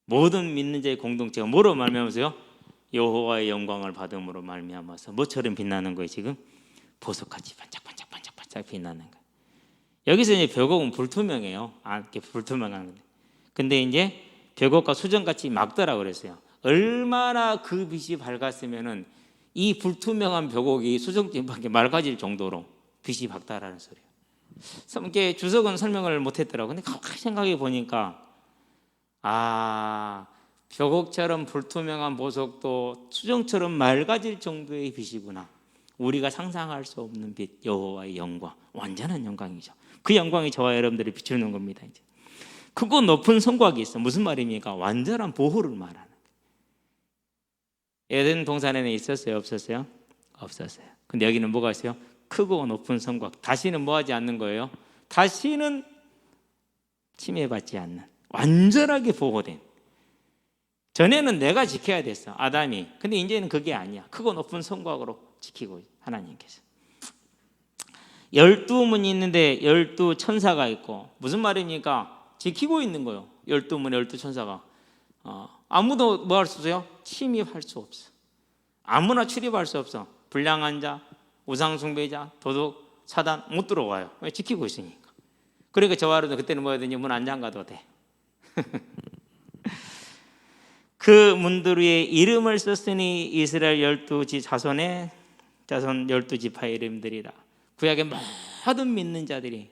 모든 믿는 자의 공동체가 뭐로 말미암아서요? 여호와의 영광을 받음으로 말미암아서 뭐처럼 빛나는 거예요 지금? 보석같이 반짝반짝 빛나는 거예요. 여기서 이제 벽옥은 불투명해요. 이렇게 불투명한 건데. 근데 이제 벽옥과 수정같이 막더라고 그랬어요. 얼마나 그 빛이 밝았으면은 이 불투명한 벽옥이 수정빛밖에 맑아질 정도로 빛이 밝다라는 소리예요. 이게 주석은 설명을 못했더라고. 근데 가만히 생각해 보니까 벽옥처럼 불투명한 보석도 수정처럼 맑아질 정도의 빛이구나. 우리가 상상할 수 없는 빛, 여호와의 영광, 완전한 영광이죠. 그 영광이 저와 여러분들을 비추는 겁니다. 이제 크고 높은 성곽이 있어. 무슨 말입니까? 완전한 보호를 말하는 거예요. 에덴 동산에는 있었어요? 없었어요? 없었어요. 근데 여기는 뭐가 있어요? 크고 높은 성곽. 다시는 뭐 하지 않는 거예요? 다시는 침해받지 않는, 완전하게 보호된. 전에는 내가 지켜야 됐어, 아담이. 근데 이제는 그게 아니야. 크고 높은 성곽으로 지키고 하나님께서. 12문이 있는데 12천사가 있고, 무슨 말입니까? 지키고 있는 거예요. 12문, 12천사가. 아무도 뭐 할 수 없어요? 침입할 수 없어. 아무나 출입할 수 없어. 불량한 자, 우상숭배자, 도둑, 사단 못 들어와요. 왜? 지키고 있으니까. 그러니까 저와 여러분들 그때는 뭐 하든지 문 안 잠가도 돼. 그 문들 위에 이름을 썼으니 이스라엘 12지 자손 12지파의 이름들이라. 구약의 모든 믿는 자들이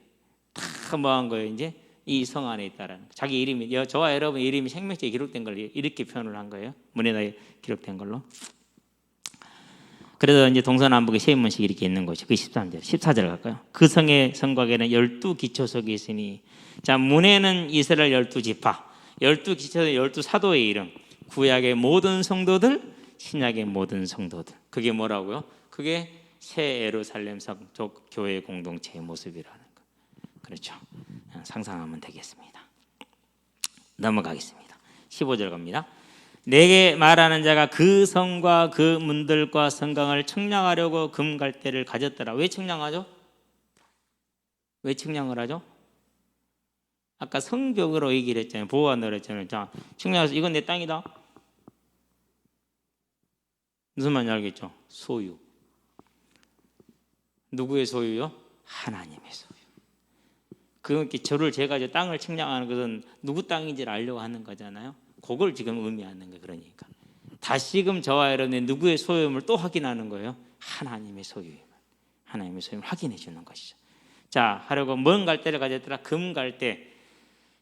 다 뭐한 거예요? 이제 이 성 안에 있다라는, 자기 이름이, 저와 여러분 이름이 생명책에 기록된 걸 이렇게 표현을 한 거예요. 문에다 기록된 걸로. 그래서 이제 동서남북에 세 문씩 이렇게 있는 것이 그 13절, 14절 갈까요? 그 성의 성곽에는 12기초석이 있으니, 자, 문에는 이스라엘 12지파, 12기초석 12사도의 이름, 구약의 모든 성도들, 신약의 모든 성도들. 그게 뭐라고요? 그게 새 예루살렘 성족 교회 공동체의 모습이라는 거. 그렇죠. 상상하면 되겠습니다. 넘어가겠습니다. 15절 갑니다. 내게 말하는 자가 그 성과 그 문들과 성강을 청량하려고 금갈대를 가졌더라. 왜 청량하죠? 왜 청량을 하죠? 아까 성벽으로 얘기를 했잖아요. 보호한다고 했잖아요. 자, 청량해서 이건 내 땅이다. 무슨 말인지 알겠죠? 소유. 누구의 소유요? 하나님의 소유. 그렇게 저를 제가 이제 땅을 측량하는 것은 누구 땅인지를 알려고 하는 거잖아요. 그걸 지금 의미하는 거예요. 그러니까 다시금 저와 여러분의 누구의 소유임을 또 확인하는 거예요. 하나님의 소유임을. 하나님의 소유임을 확인해 주는 것이죠. 자, 하려고 뭔 갈대를 가졌더라? 금갈대.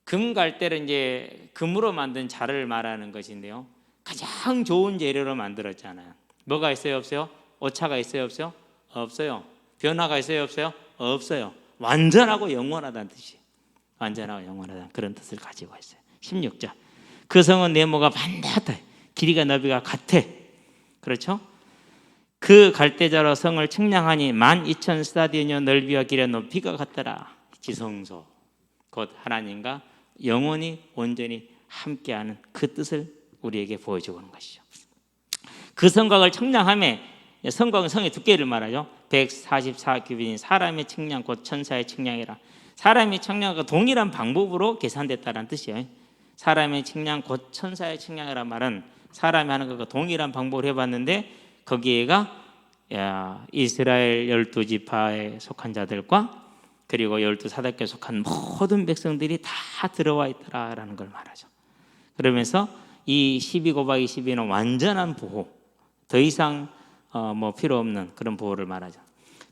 금갈대는 이제 금으로 만든 자를 말하는 것인데요. 가장 좋은 재료로 만들었잖아요. 뭐가 있어요? 없어요? 오차가 있어요? 없어요? 없어요. 변화가 있어요? 없어요? 없어요. 완전하고 영원하다는 뜻이, 완전하고 영원하다는 그런 뜻을 가지고 있어요. 16절. 그 성은 네모가 반듯하다. 길이가 너비가 같아. 그렇죠? 그 갈대자로 성을 측량하니 12,000스타디오니 넓이와 길이와 높이가 같더라. 지성소, 곧 하나님과 영원히 온전히 함께하는 그 뜻을 우리에게 보여주고 있는 것이죠. 그 성곽을 측량함에, 성곽은 성의 두께를 말하죠. 144규빗인 사람의 측량 곧 천사의 측량이라. 사람의 측량과 동일한 방법으로 계산됐다는 뜻이에요. 사람의 측량 곧 천사의 측량이란 말은 사람이 하는 것과 동일한 방법을 해봤는데, 거기에가 이스라엘 12지파에 속한 자들과 그리고 12사도에 속한 모든 백성들이 다 들어와 있더라라는 걸 말하죠. 그러면서 이 12 곱하기 12는 완전한 보호, 더 이상 뭐 필요 없는 그런 보호를 말하죠.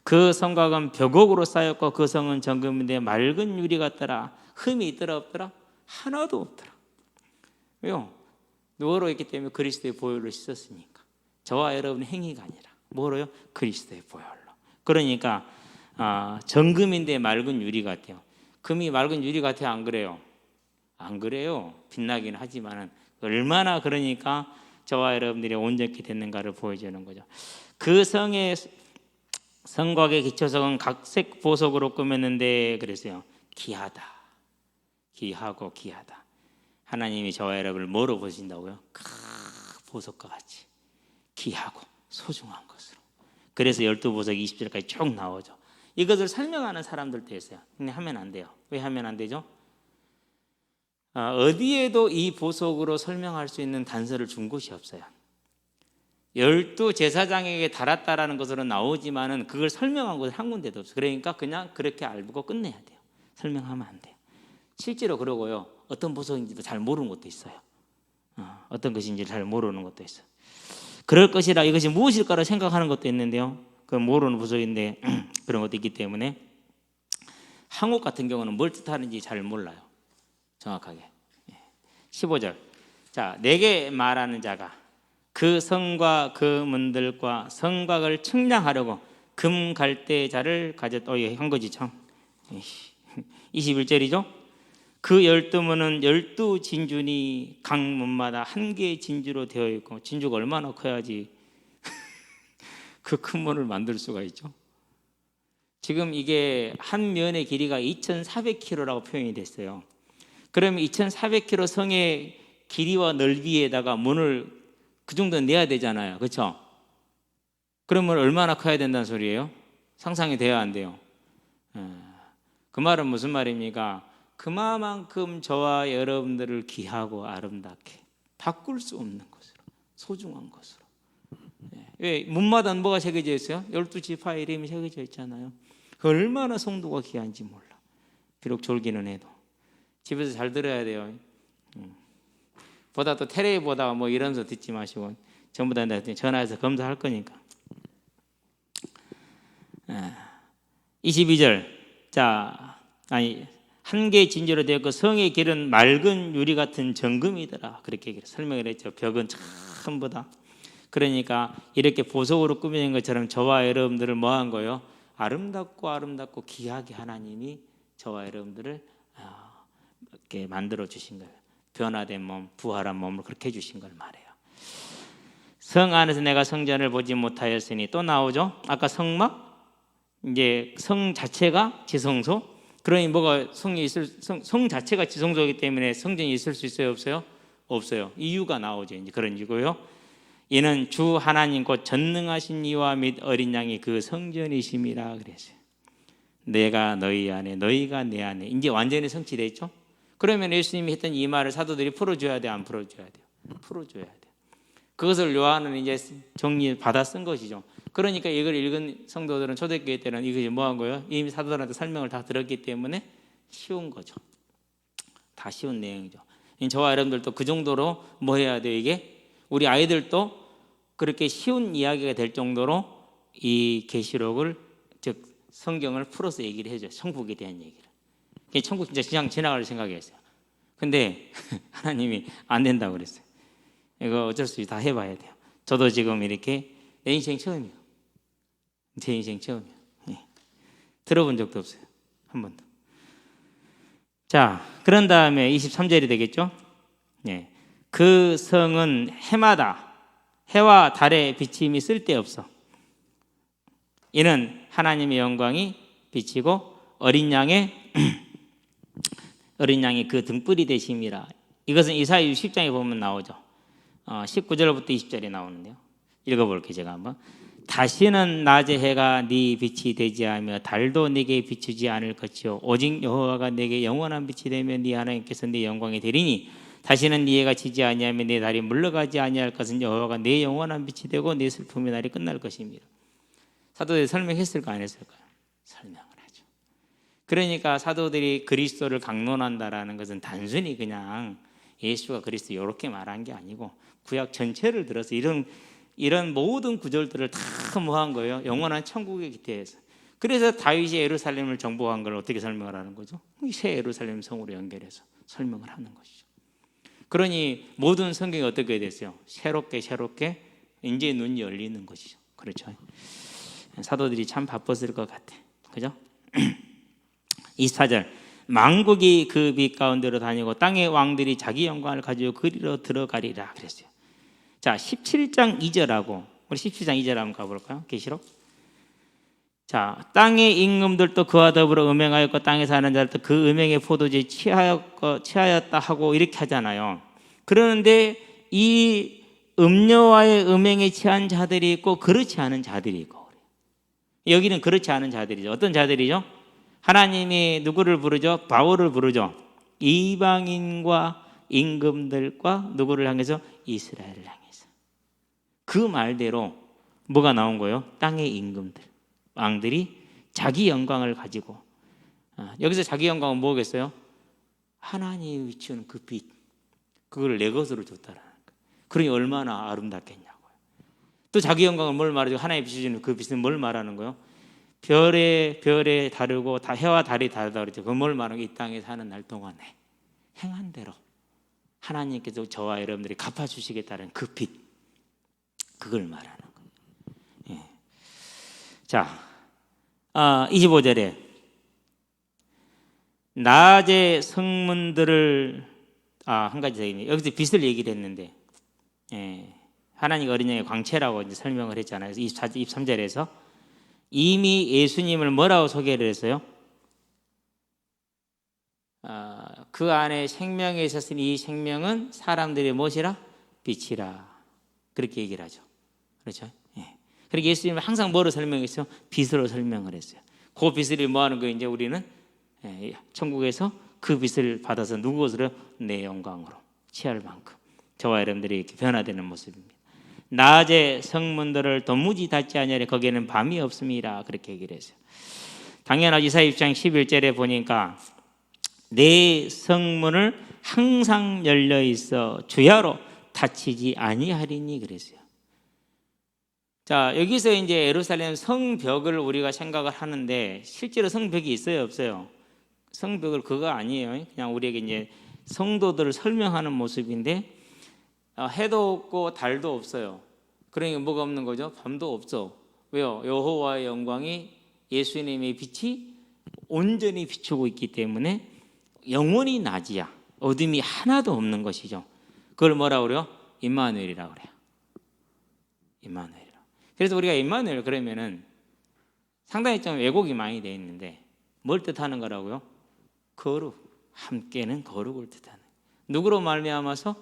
그 성곽은 벽옥으로 쌓였고 그 성은 정금인데 맑은 유리 같더라. 흠이 있더라 없더라? 하나도 없더라. 왜요? 누구로 있기 때문에 그리스도의 보혈로 씻었으니까. 저와 여러분의 행위가 아니라 뭐로요? 그리스도의 보혈로. 그러니까 정금인데 맑은 유리 같아요. 금이 맑은 유리 같아요? 안 그래요? 안 그래요. 빛나긴 하지만은 얼마나 그러니까 저와 여러분들이 온전히 됐는가를 보여주는 거죠. 그 성의 성곽의 기초석은 각색 보석으로 꾸몄는데 그랬어요. 귀하다. 귀하고 귀하다. 하나님이 저와 여러분을 뭐로 보신다고요? 보석과 같이 귀하고 소중한 것으로. 그래서 12보석 20절까지 쭉 나오죠. 이것을 설명하는 사람들도 있어요. 근데 하면 안 돼요. 왜 하면 안 되죠? 어디에도 이 보석으로 설명할 수 있는 단서를 준 곳이 없어요. 12 제사장에게 달았다라는 것으로 나오지만은 그걸 설명한 곳은 한 군데도 없어요. 그러니까 그냥 그렇게 알고 끝내야 돼요. 설명하면 안 돼요. 실제로 그러고요. 어떤 보석인지도 잘 모르는 것도 있어요. 어떤 것인지 잘 모르는 것도 있어요. 그럴 것이라 이것이 무엇일까를 생각하는 것도 있는데요. 그 모르는 보석인데 그런 것도 있기 때문에 한국 같은 경우는 뭘 뜻하는지 잘 몰라요. 정확하게. 15절. 자, 내게 말하는 자가 그 성과 그 문들과 성곽을 측량하려고 금 갈대자를 한 거지 참. 21절이죠. 그 12문은 12진주니 각 문마다 한 개의 진주로 되어 있고, 진주가 얼마나 커야지 그 큰 문을 만들 수가 있죠. 지금 이게 한 면의 길이가 2,400km라고 표현이 됐어요. 그러면 2,400km 성의 길이와 넓이에다가 문을 그 정도 내야 되잖아요. 그렇죠? 그러면 얼마나 커야 된다는 소리예요? 상상이 돼야 안 돼요? 그 말은 무슨 말입니까? 그만큼 저와 여러분들을 귀하고 아름답게 바꿀 수 없는 것으로, 소중한 것으로. 왜? 문마다는 뭐가 새겨져 있어요? 12지파의 이름이 새겨져 있잖아요. 그 얼마나 성도가 귀한지 몰라. 비록 졸기는 해도 집에서 잘 들어야 돼요. 보다 또 텔레비보다 뭐 이러면서 듣지 마시고 전부 다 전화해서 검사할 거니까. 22절. 한 개의 진주로 되었고 성의 길은 맑은 유리 같은 정금이더라. 그렇게 설명을 했죠. 벽은 전부 다. 그러니까 이렇게 보석으로 꾸며진 것처럼 저와 여러분들을 뭐한 거예요? 아름답고 귀하게 하나님이 저와 여러분들을 이렇게 만들어 주신 거예요. 변화된 몸, 부활한 몸을 그렇게 해주신 걸 말해요. 성 안에서 내가 성전을 보지 못하였으니, 또 나오죠. 아까 성막, 이제 성 자체가 지성소. 그러니 뭐가 성 자체가 지성소이기 때문에 성전이 있을 수 있어요, 없어요? 없어요. 이유가 나오죠. 이제 그런 이유고요. 이는 주 하나님 곧 전능하신 이와 및 어린 양이 그 성전이심이라 그랬어요. 내가 너희 안에, 너희가 내 안에. 이제 완전히 성취됐죠. 그러면 예수님이 했던 이 말을 사도들이 풀어줘야 돼, 안 풀어줘야 돼요? 풀어줘야 돼요. 그것을 요한은 이제 정리 받아 쓴 것이죠. 그러니까 이걸 읽은 성도들은 초대교회 때는 이것이 뭐한 거예요? 이미 사도들한테 설명을 다 들었기 때문에 쉬운 거죠. 다 쉬운 내용이죠. 저와 여러분들도 그 정도로 뭐 해야 돼요? 이게 우리 아이들도 그렇게 쉬운 이야기가 될 정도로 이 계시록을, 즉 성경을 풀어서 얘기를 해줘요. 천국에 대한 얘기를. 천국 진짜 그냥 지나갈 생각이었어요. 근데 하나님이 안 된다고 그랬어요. 이거 어쩔 수 없이 다 해봐야 돼요. 저도 지금 이렇게 내 인생 처음이에요. 제 인생 처음이에요. 들어본 적도 없어요. 한 번도. 자, 그런 다음에 23절이 되겠죠. 그 성은 해마다 해와 달의 비침이 쓸데없어. 이는 하나님의 영광이 비치고 어린 양이 그 등불이 되심이라. 이것은 이사야 60장에 보면 나오죠. 19절부터 20절이 나오는데요. 읽어볼게요. 제가 한번. 다시는 낮의 해가 네 빛이 되지 않으며 달도 네게 비추지 않을 것이요 오직 여호와가 네게 영원한 빛이 되며 네 하나님께서 네 영광이 되리니 다시는 네 해가 지지 아니하며 네 달이 물러가지 아니할 것은 여호와가 네 영원한 빛이 되고 네 슬픔의 날이 끝날 것입니다. 사도들이 설명했을까 안 했을까요? 설명을 하죠. 그러니까 사도들이 그리스도를 강론한다라는 것은 단순히 그냥 예수가 그리스도 이렇게 말한 게 아니고 구약 전체를 들어서 이런 모든 구절들을 다 뭐한 거예요? 영원한 천국에 기대해서. 그래서 다윗이 예루살렘을 정복한 걸 어떻게 설명을 하는 거죠? 새 예루살렘 성으로 연결해서 설명을 하는 것이죠. 그러니 모든 성경이 어떻게 됐어요? 새롭게 이제 눈이 열리는 것이죠. 그렇죠? 사도들이 참 바빴을 것 같아. 그죠? 24절. 만국이 그 빛 가운데로 다니고 땅의 왕들이 자기 영광을 가지고 그리로 들어가리라 그랬어요. 자, 17장 2절하고 우리 17장 2절 한번 가볼까요? 계시록. 자, 땅의 임금들도 그와 더불어 음행하였고 땅에 사는 자들도 그 음행의 포도주에 취하였다 하고 이렇게 하잖아요. 그러는데 이 음료와의 음행에 취한 자들이 있고 그렇지 않은 자들이 있고, 여기는 그렇지 않은 자들이죠. 어떤 자들이죠? 하나님이 누구를 부르죠? 바울을 부르죠. 이방인과 임금들과 누구를 향해서? 이스라엘을 향해서. 그 말대로 뭐가 나온 거예요? 땅의 임금들, 왕들이 자기 영광을 가지고, 여기서 자기 영광은 뭐겠어요? 하나님이 비추는 그 빛, 그걸 내 것으로 줬다라는 거예요. 그러니 얼마나 아름답겠냐고요. 또 자기 영광을 뭘 말하죠? 하나님이 비추는 그 빛은 뭘 말하는 거예요? 별에 다르고 다 해와 달이 다르다 그랬죠. 그 뭘 말하는 거예요? 이 땅에 사는 날 동안에 행한 대로 하나님께서 저와 여러분들이 갚아주시겠다는 그 빛, 그걸 말하는 거예요. 예. 자, 25절에 낮의 성문들을 한 가지 더 있네요. 여기서 빛을 얘기를 했는데, 예. 하나님 어린 양의 광채라고 이제 설명을 했잖아요. 23절에서 이미 예수님을 뭐라고 소개를 했어요? 그 안에 생명이 있었으니 이 생명은 사람들의 무엇이라? 빛이라. 그렇게 얘기를 하죠. 그렇죠? 예. 그렇게 예수님은 항상 뭐로 설명했어요? 빛으로 설명을 했어요. 그 빛을 뭐 하는 거예요? 이제 우리는 천국에서 그 빛을 받아서 누구것으로? 내 영광으로 취할 만큼 저와 여러분들이 이렇게 변화되는 모습입니다. 낮에 성문들을 도무지 닫지 아니하려 거기에는 밤이 없습니다. 그렇게 얘기를 했어요. 당연하지. 이사야 6장 11절에 보니까 내 성문을 항상 열려 있어 주야로 닫히지 아니하리니 그랬어요. 자, 여기서 이제 예루살렘 성벽을 우리가 생각을 하는데 실제로 성벽이 있어요, 없어요? 성벽을 그거 아니에요. 그냥 우리에게 이제 성도들을 설명하는 모습인데 해도 없고 달도 없어요. 그러니까 뭐가 없는 거죠? 밤도 없어. 왜요? 여호와의 영광이 예수님의 빛이 온전히 비추고 있기 때문에 영원히 낮이야. 어둠이 하나도 없는 것이죠. 그걸 뭐라고 그래요? 임마누엘이라고 그래요. 임마누엘. 그래서 우리가 임마누엘 그러면은 상당히 좀 왜곡이 많이 되어 있는데 뭘 뜻하는 거라고요? 거룩. 함께는 거룩을 뜻하는. 누구로 말미암아서?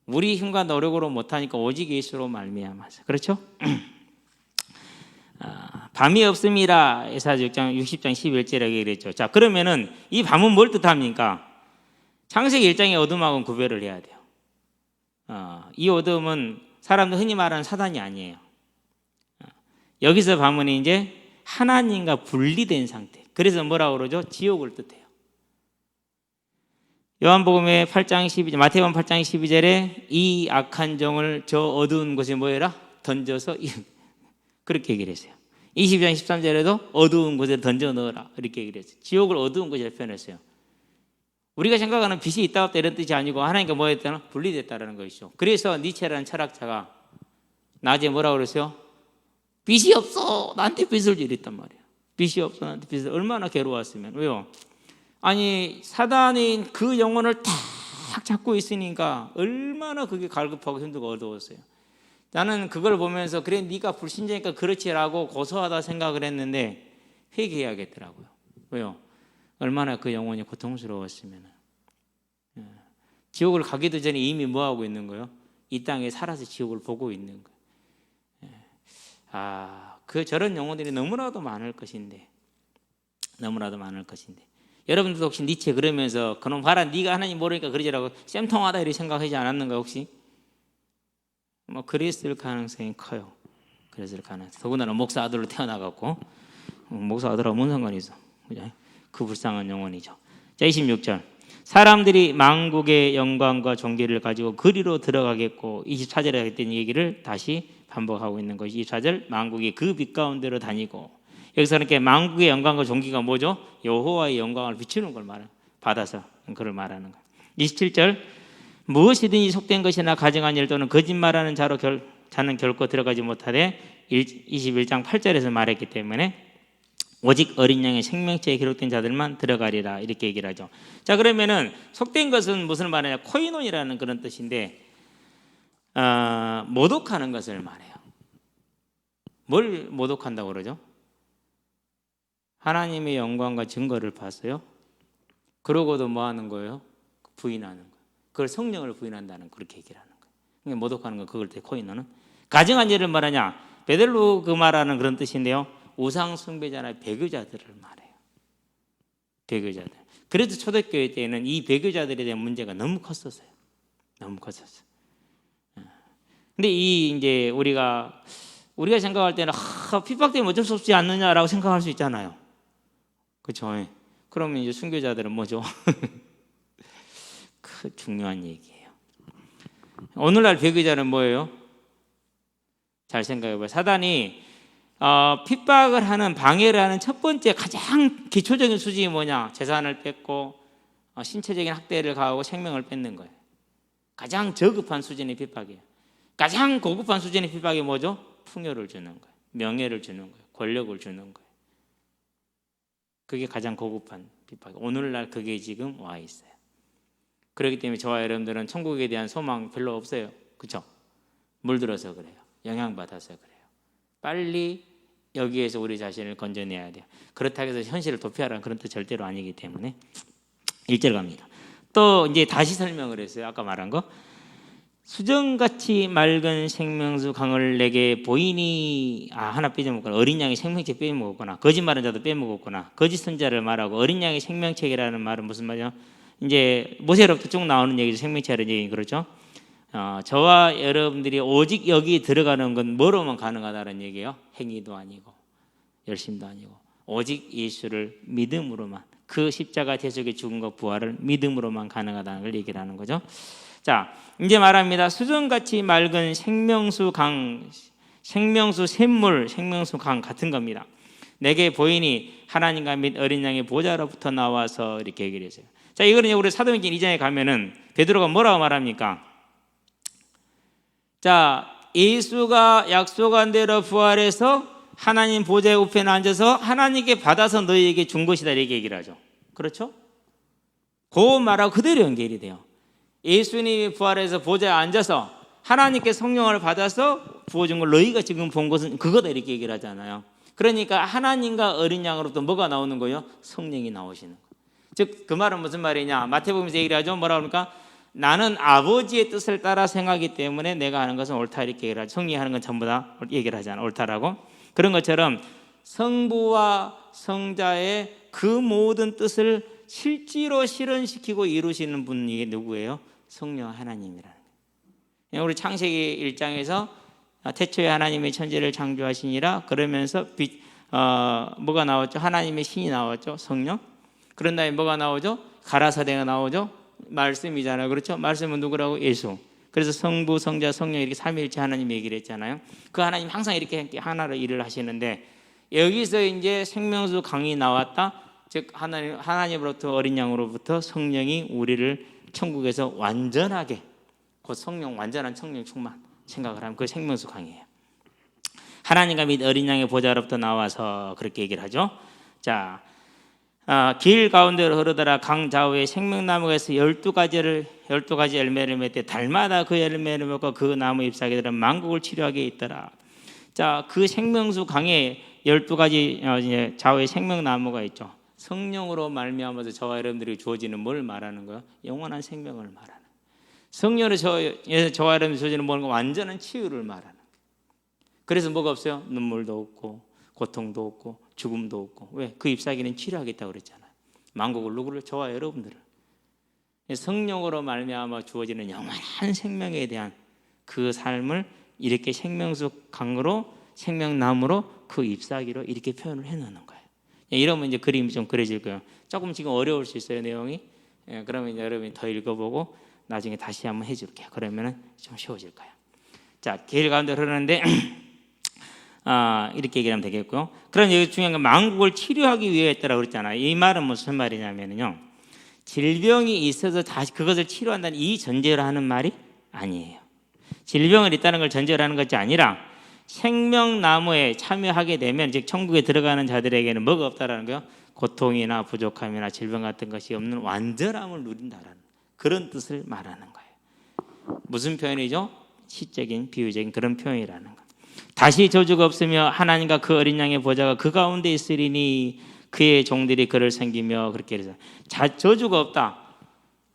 우리 힘과 노력으로 못하니까 오직 예수로 말미암아서. 그렇죠? 밤이 없습니다. 에사야 6장 60장 11절에 얘기했죠. 자, 그러면은 이 밤은 뭘 뜻합니까? 창세기 1장의 어둠하고는 구별을 해야 돼요. 이 어둠은 사람들 흔히 말하는 사단이 아니에요. 여기서 밤은 이제 하나님과 분리된 상태. 그래서 뭐라고 그러죠? 지옥을 뜻해요. 요한복음의 8장 12절, 마태복음 8장 12절에 이 악한 종을 저 어두운 곳에 뭐해라? 던져서 그렇게 얘기를 했어요. 20장 13절에도 어두운 곳에 던져 넣어라 이렇게 얘기를 했어요. 지옥을 어두운 곳이라 표현했어요. 우리가 생각하는 빛이 있다 없다 이런 뜻이 아니고 하나님과 뭐 했다는? 분리됐다는 것이죠. 그래서 니체라는 철학자가 낮에 뭐라고 그랬어요? 빛이 없어 나한테 빛을 줘 이랬단 말이에요. 빛이 없어 나한테 빛을. 얼마나 괴로웠으면. 왜요? 아니 사단이 그 영혼을 탁 잡고 있으니까 얼마나 그게 갈급하고 힘들고 어두웠어요. 나는 그걸 보면서 그래 네가 불신자니까 그렇지라고 고소하다 생각을 했는데 회개해야겠더라고요. 왜요? 얼마나 그 영혼이 고통스러웠으면. 지옥을 가기도 전에 이미 뭐하고 있는 거예요? 이 땅에 살아서 지옥을 보고 있는 거예요. 저런 영혼들이 너무나도 많을 것인데 여러분들도 혹시 니체 그러면서 그놈 봐라 네가 하나님 모르니까 그러지라고 쌤통하다 이렇게 생각하지 않았는가 혹시? 뭐 그랬을 가능성이 커요. 그랬을 가능성. 더군다나 목사 아들로 태어나갖고 목사 아들하고 뭔 상관이 있어? 그 불쌍한 영혼이죠. 자, 26절. 사람들이 만국의 영광과 존귀를 가지고 그리로 들어가겠고 24절에 했던 얘기를 다시 반복하고 있는 것이 24절 만국이 그 빛 가운데로 다니고 여기서 이렇게 만국의 영광과 존귀가 뭐죠? 여호와의 영광을 비추는 걸 받아서 그걸 말하는 거예요. 27절 무엇이든지 속된 것이나 가증한 일 또는 거짓말하는 자는 결코 들어가지 못하되 21장 8절에서 말했기 때문에 오직 어린 양의 생명체에 기록된 자들만 들어가리라 이렇게 얘기를 하죠. 자, 그러면은 속된 것은 무슨 말이냐? 코이논이라는 그런 뜻인데 모독하는 것을 말해요. 뭘 모독한다고 그러죠? 하나님의 영광과 증거를 봤어요. 그러고도 뭐 하는 거예요? 부인하는 거예요. 그걸 성령을 부인한다는 그렇게 얘기를 하는 거예요. 그러니까 모독하는 거 그걸 때 코이논은 가증한 일을 말하냐? 베델로 그 말하는 그런 뜻인데요. 우상 숭배자나 배교자들을 말해요. 배교자들. 그래도 초대교회 때는 이 배교자들에 대한 문제가 너무 컸었어요. 너무 컸었어요. 근데 이제 우리가 생각할 때는 핍박되면 어쩔 수 없지 않느냐라고 생각할 수 있잖아요. 그렇죠? 그러면 이제 순교자들은 뭐죠? 그 중요한 얘기예요. 오늘날 배교자는 뭐예요? 잘 생각해봐요. 사단이 핍박을 하는 방해를 하는 첫 번째 가장 기초적인 수준이 뭐냐? 재산을 뺏고 신체적인 학대를 가하고 생명을 뺏는 거예요. 가장 저급한 수준의 핍박이에요. 가장 고급한 수준의 핍박이 뭐죠? 풍요를 주는 거예요. 명예를 주는 거예요. 권력을 주는 거예요. 그게 가장 고급한 핍박이에요. 오늘날 그게 지금 와 있어요. 그렇기 때문에 저와 여러분들은 천국에 대한 소망 별로 없어요. 그렇죠? 물들어서 그래요. 영향받아서 그래요. 빨리 여기에서 우리 자신을 건져내야 돼요. 그렇다고 해서 현실을 도피하라는 그런 뜻 절대로 아니기 때문에 1절 갑니다. 또 이제 다시 설명을 했어요. 아까 말한 거. 수정같이 맑은 생명수 강을 내게 보이니 하나 빼먹었구나. 어린 양의 생명체 빼먹었구나. 거짓말한 자도 빼먹었구나. 거짓 선자를 말하고 어린 양의 생명체라는 말은 무슨 말이야? 이제 모세로부터 쭉 나오는 얘기죠. 생명체라는 얘기 그렇죠? 저와 여러분들이 오직 여기 들어가는 건 뭐로만 가능하다는 얘기예요. 행위도 아니고 열심도 아니고 오직 예수를 믿음으로만, 그 십자가 대속의 죽음과 부활을 믿음으로만 가능하다는 걸 얘기를 하는 거죠. 자, 이제 말합니다. 수정같이 맑은 생명수 강, 생명수 샘물, 생명수 강 같은 겁니다. 내게 보이니 하나님과 및 어린 양의 보좌로부터 나와서 이렇게 얘기를 했어요. 자, 이거는 우리 사도행전 2장에 가면은 베드로가 뭐라고 말합니까? 자, 예수가 약속한 대로 부활해서 하나님 보좌의 우편에 앉아서 하나님께 받아서 너희에게 준 것이다 이렇게 얘기를 하죠. 그렇죠? 그 말하고 그대로 연결이 돼요. 예수님이 부활해서 보좌에 앉아서 하나님께 성령을 받아서 부어준 걸 너희가 지금 본 것은 그거다 이렇게 얘기를 하잖아요. 그러니까 하나님과 어린 양으로부터 뭐가 나오는 거예요? 성령이 나오시는 거예요. 즉 그 말은 무슨 말이냐? 마태복음에서 얘기를 하죠. 뭐라 그러니까 나는 아버지의 뜻을 따라 생각하기 때문에 내가 하는 것은 옳다 이렇게 얘기를 하죠. 성령이 하는 건 전부 다 얘기를 하잖아요. 옳다라고. 그런 것처럼 성부와 성자의 그 모든 뜻을 실제로 실현시키고 이루시는 분이 누구예요? 성령 하나님이라는 거예요. 우리 창세기 1장에서 태초에 하나님의 천지를 창조하시니라 그러면서 뭐가 나왔죠? 하나님의 신이 나왔죠. 성령. 그런 다음에 뭐가 나오죠? 가라사대가 나오죠. 말씀이잖아요. 그렇죠? 말씀은 누구라고? 예수. 그래서 성부, 성자, 성령 이렇게 삼위일체 하나님 얘기를 했잖아요. 그 하나님 항상 이렇게 하나로 일을 하시는데 여기서 이제 생명수 강이 나왔다. 즉 하나님으로부터 어린 양으로부터 성령이 우리를 천국에서 완전하게, 곧 성령 완전한 성령 충만 생각을 하면 그 생명수 강이에요. 하나님과 및 어린 양의 보좌로부터 나와서 그렇게 얘기를 하죠. 자, 길 가운데로 흐르더라. 강 좌우에 생명나무에서 12가지 열매를 맺되 달마다 그 열매를 먹고 그 나무 잎사귀들은 만국을 치료하게 있더라. 자, 그 생명수 강에 12가지 좌우에 생명나무가 있죠. 성령으로 말미암아서 저와 여러분들이 주어지는 뭘 말하는 거예요? 영원한 생명을 말하는 거예요. 성령으로 저와 여러분들이 주어지는 뭔가 완전한 치유를 말하는 거예요. 그래서 뭐가 없어요? 눈물도 없고 고통도 없고 죽음도 없고. 왜? 그 잎사귀는 치료하겠다고 그랬잖아요. 만국을 누구를? 저와 여러분들을. 성령으로 말미암아 주어지는 영원한 생명에 대한 그 삶을 이렇게 생명수 강으로 생명나무로 그 잎사귀로 이렇게 표현을 해놓는 거예요. 이러면 이제 그림이 좀 그려질 거예요. 조금 지금 어려울 수 있어요, 내용이. 그러면 이제 여러분이 더 읽어보고 나중에 다시 한번 해줄게요. 그러면은 좀 쉬워질 거예요. 자, 길 가운데 흐르는데 이렇게 얘기하면 되겠고요. 그럼 여기 중요한 건 만국을 치료하기 위해 했다라고 그랬잖아요. 이 말은 무슨 말이냐면요, 질병이 있어서 다시 그것을 치료한다는 이 전제로 하는 말이 아니에요. 질병을 있다는 걸 전제로 하는 것이 아니라 생명나무에 참여하게 되면, 즉 천국에 들어가는 자들에게는 뭐가 없다라는 거예요? 고통이나 부족함이나 질병 같은 것이 없는 완전함을 누린다라는 그런 뜻을 말하는 거예요. 무슨 표현이죠? 시적인 비유적인 그런 표현이라는 거예요. 다시 저주가 없으며 하나님과 그 어린 양의 보좌가 그 가운데 있으리니 그의 종들이 그를 섬기며, 그렇게 해서 저주가 없다.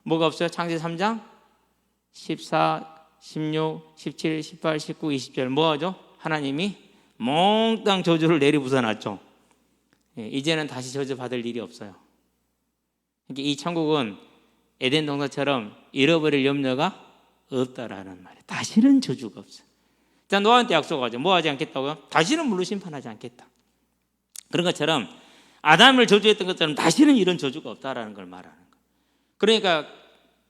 뭐가 없어요? 창세기 3장 14, 16, 17, 18, 19, 20절 뭐하죠? 하나님이 몽땅 저주를 내리부숴놨죠. 이제는 다시 저주 받을 일이 없어요. 이 천국은 에덴 동산처럼 잃어버릴 염려가 없다라는 말이에요. 다시는 저주가 없어요. 자, 노아한테 약속하죠. 뭐 하지 않겠다고요? 다시는 물로 심판하지 않겠다. 그런 것처럼 아담을 저주했던 것처럼 다시는 이런 저주가 없다라는 걸 말하는 거예요. 그러니까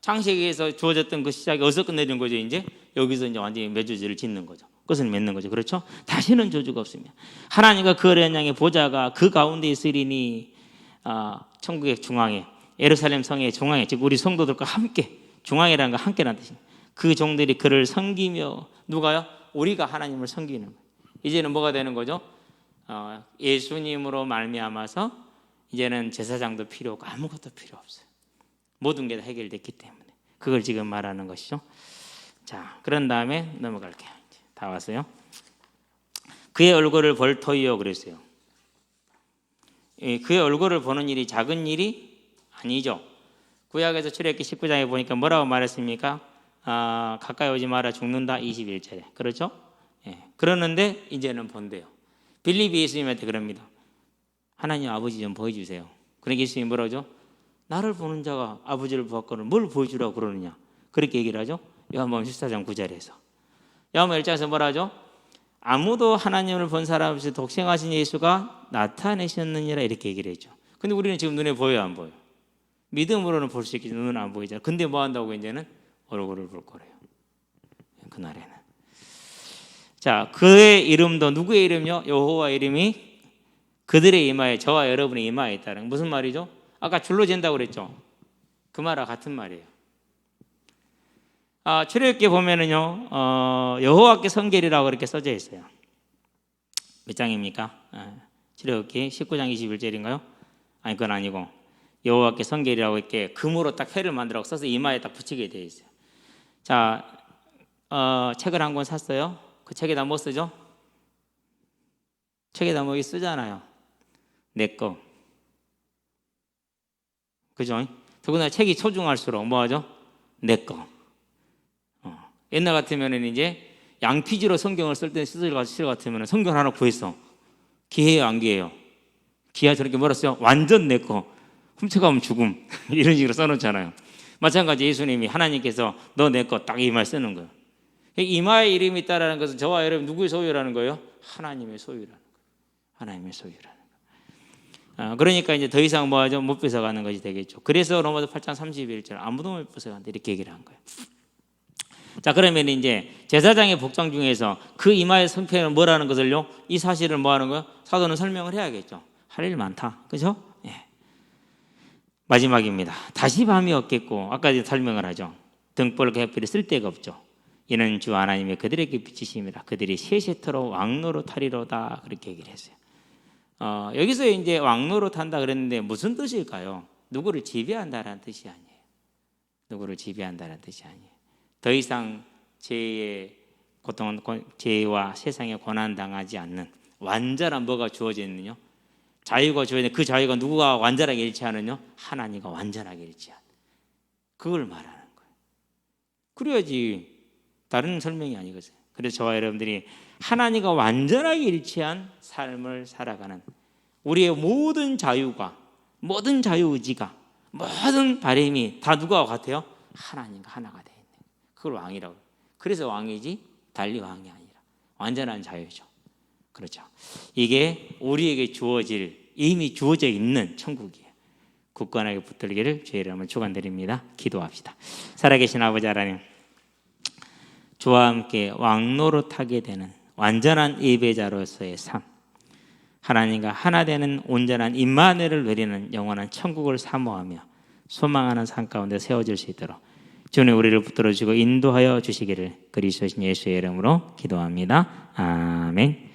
창세기에서 주어졌던 그 시작이 어디서 끝내는 거죠? 이제 여기서 이제 완전히 맺어지를 짓는 거죠. 끝을 맺는 거죠. 그렇죠? 다시는 저주가 없으며 하나님과 그 어린 양의 보좌가 그 가운데 있으리니, 천국의 중앙에, 예루살렘 성의 중앙에, 즉 우리 성도들과 함께, 중앙이라는 거 함께라는 뜻입니다. 그 종들이 그를 섬기며 누가요? 우리가 하나님을 섬기는 거예요. 이제는 뭐가 되는 거죠? 예수님으로 말미암아서 이제는 제사장도 필요 없고 아무것도 필요 없어요. 모든 게 다 해결됐기 때문에 그걸 지금 말하는 것이죠. 자, 그런 다음에 넘어갈게요. 다 왔어요. 그의 얼굴을 볼 터이요 그랬어요. 그의 얼굴을 보는 일이 작은 일이 아니죠. 구약에서 출애굽기 19장에 보니까 뭐라고 말했습니까? 가까이 오지 마라 죽는다 21절에 그렇죠? 예. 그러는데 이제는 본대요. 빌립이 예수님한테 그럽니다. 하나님 아버지 좀 보여주세요. 그러니까 예수님이 뭐라죠? 나를 보는 자가 아버지를 보았거늘 뭘 보여주라고 그러느냐 그렇게 얘기를 하죠. 요한복음 14장 9절에서 요한복음 1장에서 뭐라 하죠? 아무도 하나님을 본 사람 없이 독생하신 예수가 나타내셨느니라 이렇게 얘기를 했죠. 근데 우리는 지금 눈에 보여요 안 보여요? 믿음으로는 볼 수 있겠지 눈은 안 보이잖아요. 근데 뭐 한다고 이제는 얼굴을 볼 거래요. 그날에는. 자, 그의 이름도 누구의 이름이요? 여호와 이름이 그들의 이마에 저와 여러분의 이마에 있다는 무슨 말이죠? 아까 줄로 잰다고 그랬죠. 그 말과 같은 말이에요. 출애굽기 보면은요 여호와께 성결이라고 그렇게 써져 있어요. 몇 장입니까? 출애굽기 19장 21절인가요? 아니 그건 아니고 여호와께 성결이라고 이렇게 금으로 딱 회를 만들어 써서 이마에 딱 붙이게 되어 있어요. 자, 책을 한 권 샀어요. 그 책에다 뭐 쓰죠? 책에다 뭐 쓰잖아요. 내 거. 그죠? 더구나 책이 소중할수록 뭐 하죠? 내 거. 옛날 같으면은 이제 양피지로 성경을 쓸 때 쓰을 같으면 성경 하나 구했어. 기해요, 안 기해요? 기하 저렇게 뭐라 써요? 완전 내 거. 훔쳐가면 죽음. 이런 식으로 써놓잖아요. 마찬가지 예수님이 하나님께서 너 내 거 딱 이 말 쓰는 거예요. 이마에 이름이 있다라는 것은 저와 여러분 누구의 소유라는 거예요? 하나님의 소유라는 거예요. 하나님의 소유라는 거예요. 그러니까 이제 더 이상 뭐 하죠? 못 뺏어가는 것이 되겠죠. 그래서 로마서 8장 31절 아무도 못 뺏어간다 이렇게 얘기를 한 거예요. 자, 그러면 이제 제사장의 복장 중에서 그 이마의 성패는 뭐라는 것을요? 이 사실을 뭐 하는 거예요? 사도는 설명을 해야겠죠. 할 일 많다. 그죠? 예. 마지막입니다. 다시 밤이 없겠고 아까 설명을 하죠. 등불 햇불이 쓸 데가 없죠. 이는 주 하나님의 그들에게 비치심이라 그들이 세세토록 왕노로 타리로다 그렇게 얘기를 했어요. 여기서 이제 왕노로 탄다 그랬는데 무슨 뜻일까요? 누구를 지배한다라는 뜻이 아니에요. 누구를 지배한다는 뜻이 아니에요. 더 이상 죄의 고통, 죄와 세상에 고난 당하지 않는 완전한 뭐가 주어지느냐? 자유가 주어지는 그 자유가 누구가 완전하게 일치하느냐? 하나님과 완전하게 일치한. 그걸 말하는 거예요. 그래야지 다른 설명이 아니거든요. 그래서 저와 여러분들이 하나님과 완전하게 일치한 삶을 살아가는 우리의 모든 자유가 모든 자유의지가 모든 바람이 다 누구와 같아요? 하나님과 하나가 돼 있는 그걸 왕이라고. 그래서 왕이지 달리 왕이 아니라 완전한 자유죠. 그렇죠. 이게 우리에게 주어질 이미 주어져 있는 천국이에요. 굳건하게 붙들기를 주의 이름으로 축원드립니다. 기도합시다. 살아계신 아버지 하나님, 주와 함께 왕노릇하게 되는 완전한 예배자로서의 삶, 하나님과 하나 되는 온전한 임마누엘을 누리는 영원한 천국을 사모하며 소망하는 삶 가운데 세워질 수 있도록 주님 우리를 붙들어 주시고 인도하여 주시기를 그리스도신 예수의 이름으로 기도합니다. 아멘.